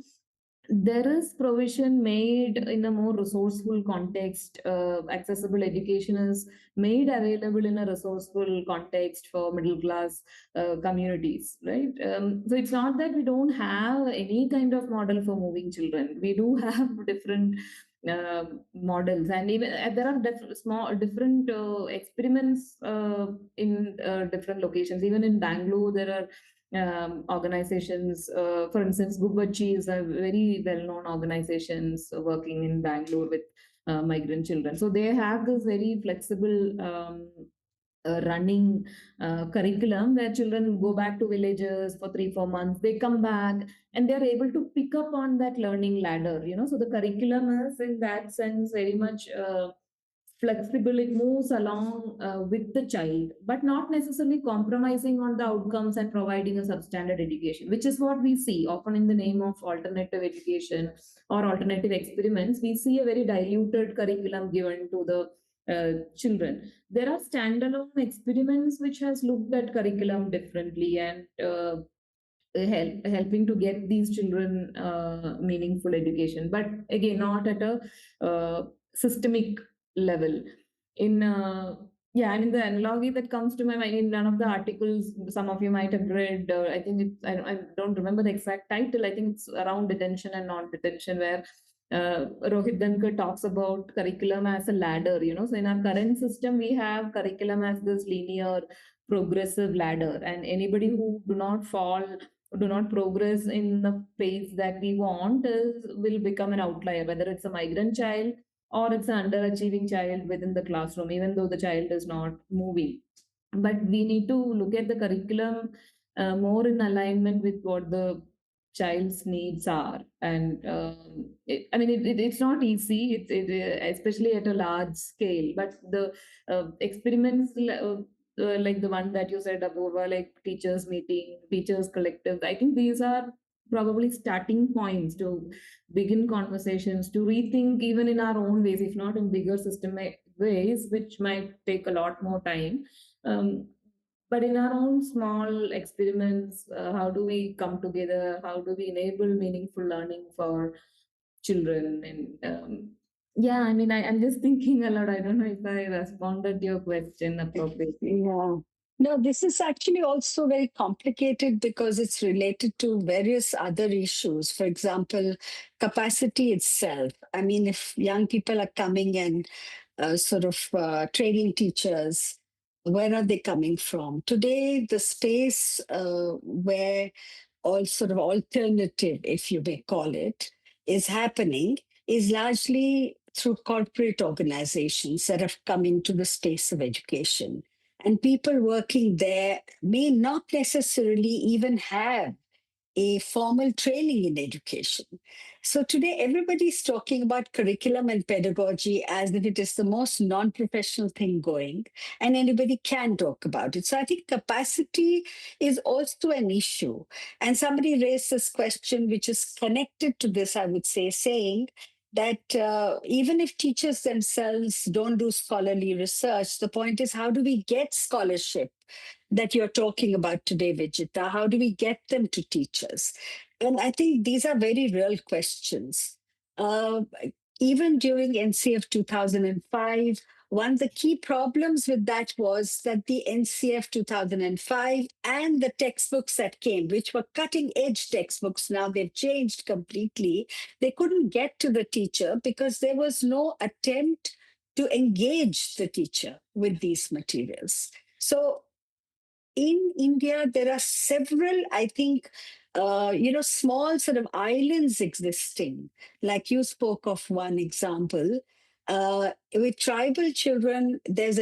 there is provision made in a more resourceful context. Accessible education is made available in a resourceful context for middle class communities, right? So it's not that we don't have any kind of model for moving children. We do have different models, and even there are different experiments in different locations. Even in Bangalore, there are organizations. For instance, Gubbachi is a very well-known organizations working in Bangalore with migrant children. So they have this very flexible running curriculum where children go back to villages for 3-4 months. They come back and they're able to pick up on that learning ladder. So the curriculum is, in that sense, very much flexible. It moves along with the child, but not necessarily compromising on the outcomes and providing a substandard education, which is what we see often in the name of alternative education or alternative experiments. We see a very diluted curriculum given to the children. There are standalone experiments which has looked at curriculum differently and helping to get these children meaningful education, but again, not at a systemic level. In the analogy that comes to my mind in one of the articles, some of you might have read. I think I don't remember the exact title. I think it's around detention and non-detention, where Rohit Dankar talks about curriculum as a ladder. So in our current system, we have curriculum as this linear, progressive ladder, and anybody who do not progress in the pace that we want will become an outlier, whether it's a migrant child or it's an underachieving child within the classroom, even though the child is not moving. But we need to look at the curriculum more in alignment with what the child's needs are. And it's not easy, especially at a large scale. But the experiments like the one that you said, Apurva, like teachers meeting, teachers collective, I think these are probably starting points to begin conversations, to rethink even in our own ways, if not in bigger systemic ways, which might take a lot more time. But in our own small experiments, how do we come together? How do we enable meaningful learning for children? And I'm just thinking a lot. I don't know if I responded to your question appropriately. Yeah. No, this is actually also very complicated because it's related to various other issues. For example, capacity itself. I mean, if young people are coming and training teachers, where are they coming from? Today, the space where all sort of alternative, if you may call it, is happening is largely through corporate organizations that have come into the space of education. and people working there may not necessarily even have a formal training in education. So today, everybody's talking about curriculum and pedagogy as if it is the most non professional thing going, and anybody can talk about it. So I think capacity is also an issue. And somebody raised this question, which is connected to this, I would say, saying that even if teachers themselves don't do scholarly research, the point is, how do we get scholarship that you're talking about today, Vijitha? How do we get them to teach us? And I think these are very real questions. Uh, Even during NCF 2005, one of the key problems with that was that the NCF 2005 and the textbooks that came, which were cutting edge textbooks, now they've changed completely, they couldn't get to the teacher because there was no attempt to engage the teacher with these materials. So in India, there are several, I think, small sort of islands existing. Like you spoke of one example. With tribal children, there's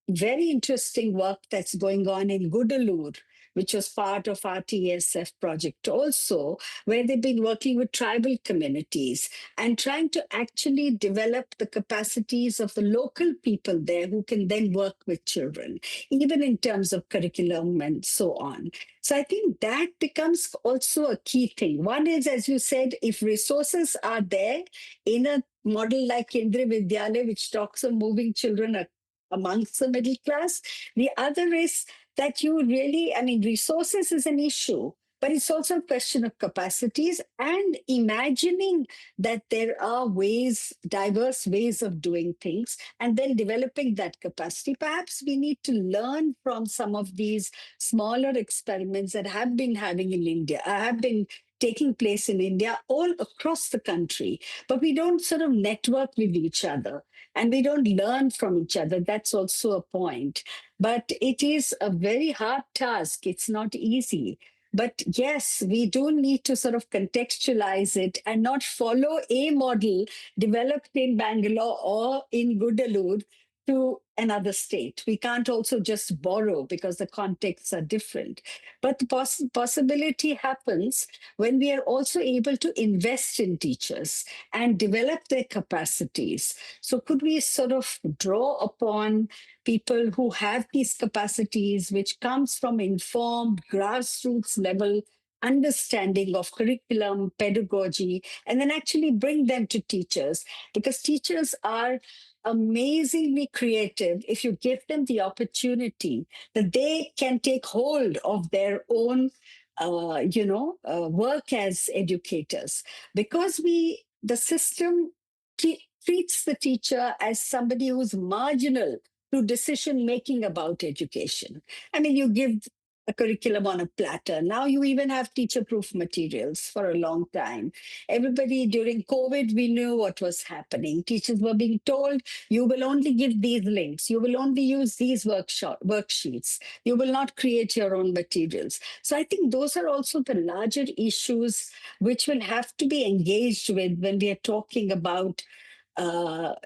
very interesting work that's going on in Gudalur, which was part of our TSF project also, where they've been working with tribal communities and trying to actually develop the capacities of the local people there who can then work with children, even in terms of curriculum and so on. So I think that becomes also a key thing. One is, as you said, if resources are there in a model like Kendriya Vidyalaya, which talks of moving children amongst the middle class. The other is that you really, I mean, resources is an issue, but it's also a question of capacities and imagining that there are ways, diverse ways of doing things, and then developing that capacity. Perhaps we need to learn from some of these smaller experiments that have been having in India, have been taking place in India all across the country, but we don't sort of network with each other and we don't learn from each other. That's also a point. But it is a very hard task. It's not easy. But yes, we do need to sort of contextualize it and not follow a model developed in Bangalore or in Gudalur to another state. We can't also just borrow because the contexts are different. But the possibility happens when we are also able to invest in teachers and develop their capacities. So could we sort of draw upon people who have these capacities, which comes from informed grassroots level understanding of curriculum, pedagogy, and then actually bring them to teachers, because teachers are amazingly creative if you give them the opportunity, that they can take hold of their own work as educators, because the system treats the teacher as somebody who's marginal to decision making about education. I mean, you give a curriculum on a platter. Now you even have teacher proof materials for a long time. Everybody during COVID, we knew what was happening. Teachers were being told, you will only give these links, you will only use these worksheets, you will not create your own materials. So I think those are also the larger issues which will have to be engaged with when we are talking about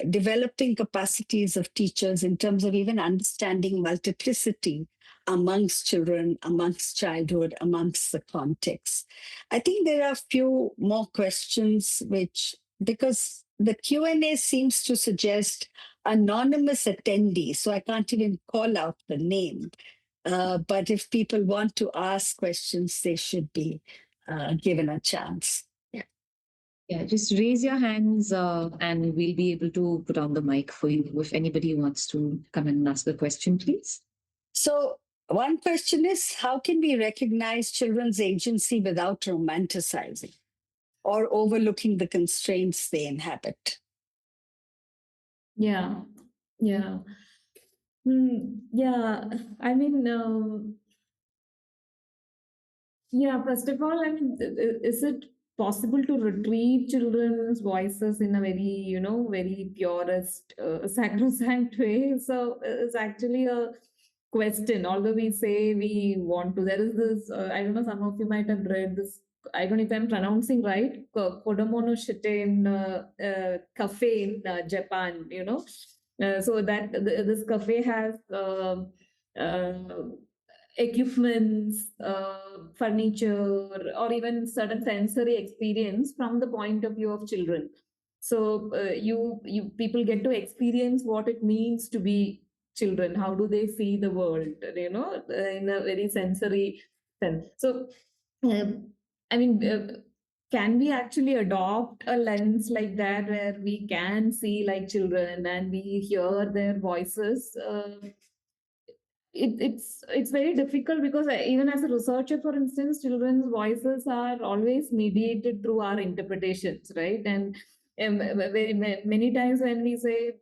developing capacities of teachers in terms of even understanding multiplicity amongst children, amongst childhood, amongst the context. I think there are a few more questions because the Q&A seems to suggest anonymous attendees, so I can't even call out the name. But if people want to ask questions, they should be given a chance. Yeah, just raise your hands and we'll be able to put on the mic for you if anybody wants to come and ask a question, please. So, one question is, how can we recognize children's agency without romanticizing or overlooking the constraints they inhabit? Yeah, yeah. Yeah, I mean, yeah, first of all, I mean, is it possible to retrieve children's voices in a very, very purest, sacrosanct way? So it's actually a question. Although we say we want to, there is this, I don't know, some of you might have read this. I don't know if I'm pronouncing right. Kodomo no Shiten cafe in Japan, so that this cafe has equipments, furniture, or even certain sensory experience from the point of view of children. So you people get to experience what it means to be children. How do they see the world? In a very sensory sense. So, I mean. Can we actually adopt a lens like that where we can see like children and we hear their voices? It's very difficult because even as a researcher, for instance, children's voices are always mediated through our interpretations, right? And many times when we say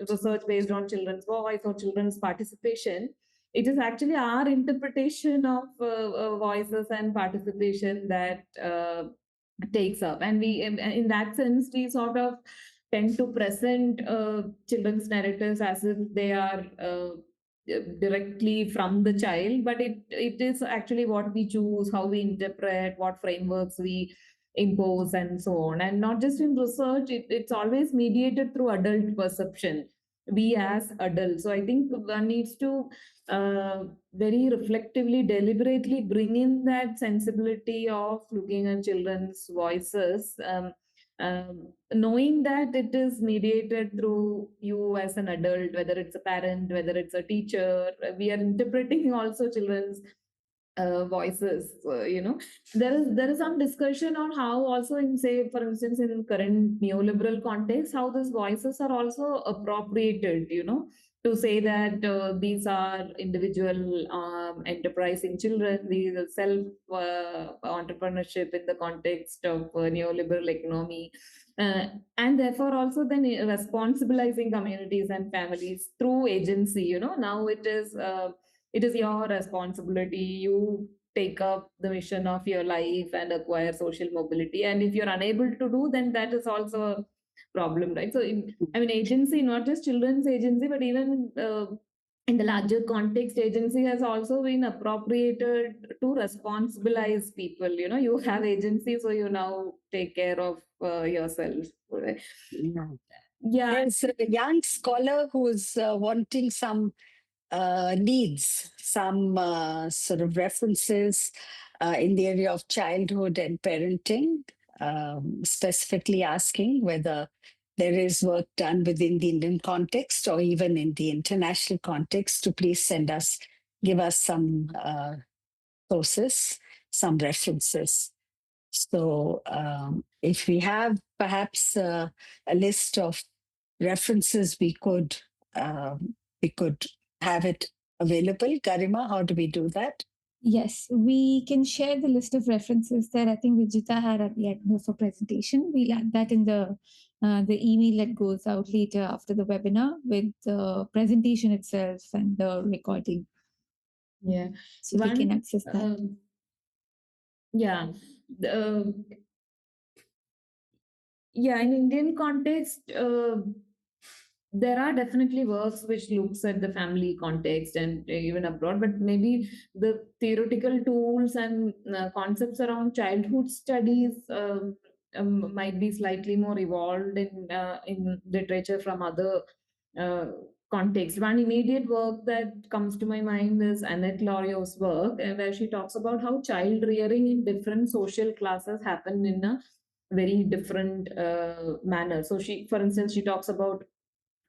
research based on children's voice or children's participation, it is actually our interpretation of voices and participation that takes up, and we in that sense we sort of tend to present children's narratives as if they are directly from the child, but it is actually what we choose, how we interpret, what frameworks we impose, and so on. And not just in research, it's always mediated through adult perception, we as adults. So I think one needs to very reflectively, deliberately bring in that sensibility of looking at children's voices, knowing that it is mediated through you as an adult, whether it's a parent, whether it's a teacher. We are interpreting also children's voices. There is some discussion on how also in, say, for instance, in current neoliberal context, how these voices are also appropriated, to say that these are individual enterprising children, these are self entrepreneurship in the context of neoliberal economy, and therefore also then responsibilizing communities and families through agency. Now it is your responsibility. You take up the mission of your life and acquire social mobility. And if you're unable to do, then that is also a problem, right? So, agency, not just children's agency, but even in the larger context, agency has also been appropriated to responsibilize people. You have agency, so you now take care of yourself. Right? Yeah. Yeah. There's a young scholar who's wanting some needs, some sort of references in the area of childhood and parenting, specifically asking whether there is work done within the Indian context or even in the international context to please give us some sources, some references. So if we have perhaps a list of references, we could have it available. Garima, how do we do that? Yes, we can share the list of references that I think Vijitha had at the end of her presentation. We'll add that in the email that goes out later after the webinar with the presentation itself and the recording. Yeah. So we can access that. Yeah. Yeah, in Indian context, there are definitely works which looks at the family context and even abroad, but maybe the theoretical tools and concepts around childhood studies might be slightly more evolved in literature from other uh, contexts. One immediate work that comes to my mind is Annette Lorio's work, where she talks about how child rearing in different social classes happen in a very different manner. So for instance, she talks about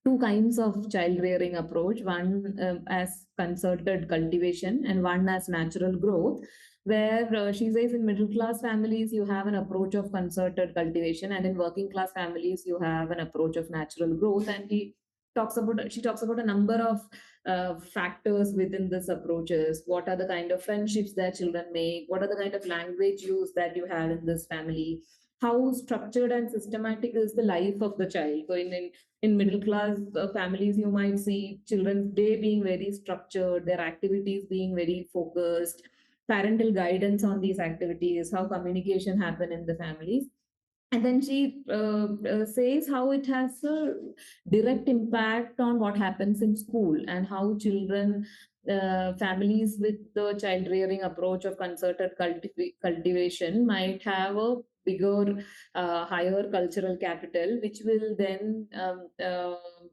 two kinds of child rearing approach, one as concerted cultivation and one as natural growth, where she says in middle class families you have an approach of concerted cultivation, and in working class families you have an approach of natural growth. And she talks about a number of factors within this approaches. What are the kind of friendships that children make? What are the kind of language use that you have in this family? How structured and systematic is the life of the child? So in middle class families, you might see children's day being very structured, their activities being very focused, parental guidance on these activities, how communication happen in the families. And then she says how it has a direct impact on what happens in school, and how children, families with the child rearing approach of concerted cultivation might have a bigger, higher cultural capital, which will then,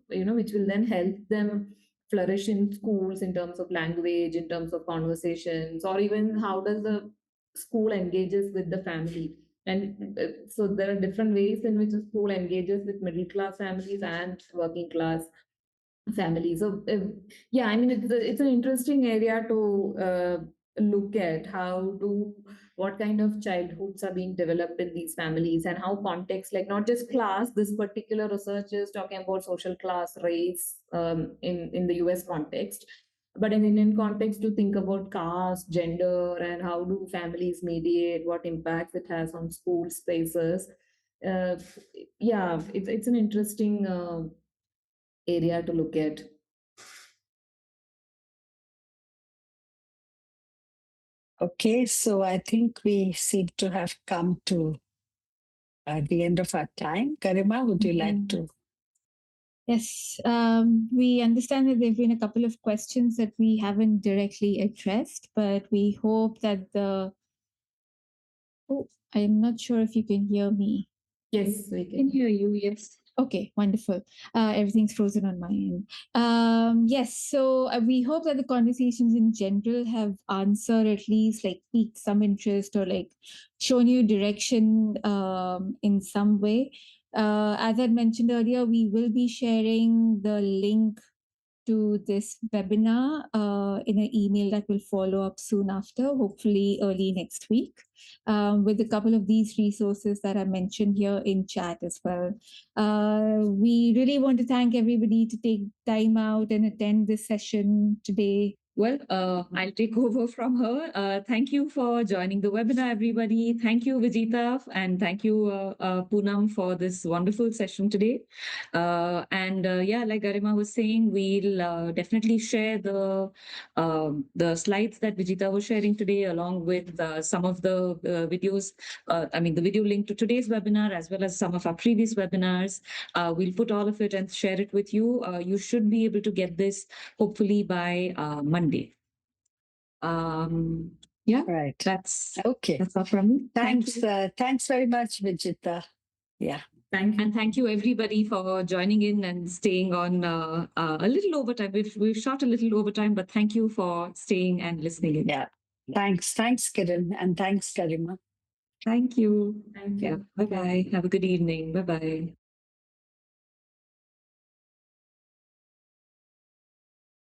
which will then help them flourish in schools in terms of language, in terms of conversations, or even how does the school engages with the family. And so there are different ways in which a school engages with middle class families and working class families. So yeah, I mean it's an interesting area to look at how do what kind of childhoods are being developed in these families, and how context, like not just class, this particular research is talking about social class, race, in the US context, but in Indian context to think about caste, gender, and how do families mediate, what impacts it has on school spaces. uh, yeah, it's an interesting area to look at. Okay, so I think we seem to have come to the end of our time. Garima, would you like to? Yes, we understand that there have been a couple of questions that we haven't directly addressed, but we hope that the. Oh, I'm not sure if you can hear me. Yes, we Can can. hear you, yes. Okay, wonderful. Everything's frozen on my end. Yes, so we hope that the conversations in general have answered, at least like piqued some interest, or like shown you direction in some way. As I mentioned earlier, we will be sharing the link to this webinar in an email that will follow up soon after, hopefully early next week, with a couple of these resources that I mentioned here in chat as well. We really want to thank everybody to take time out and attend this session today. Well, I'll take over from her. Thank you for joining the webinar, everybody. Thank you, Vijitha, and thank you, Poonam, for this wonderful session today. And yeah, like Garima was saying, we'll definitely share the slides that Vijitha was sharing today, along with some of the videos. I mean, the video link to today's webinar, as well as some of our previous webinars. We'll put all of it and share it with you. You should be able to get this hopefully by Monday. Yeah, Right. that's Okay. all from me. Thanks. Thank you. Thanks very much, Vijitha. Yeah. And thank you everybody for joining in and staying on a little overtime. We've shot a little overtime, but thank you for staying and listening in. Yeah. Thanks, Kiran, and thanks, Garima. Thank you. Thank you. Yeah. Bye bye. Have a good evening. Bye bye.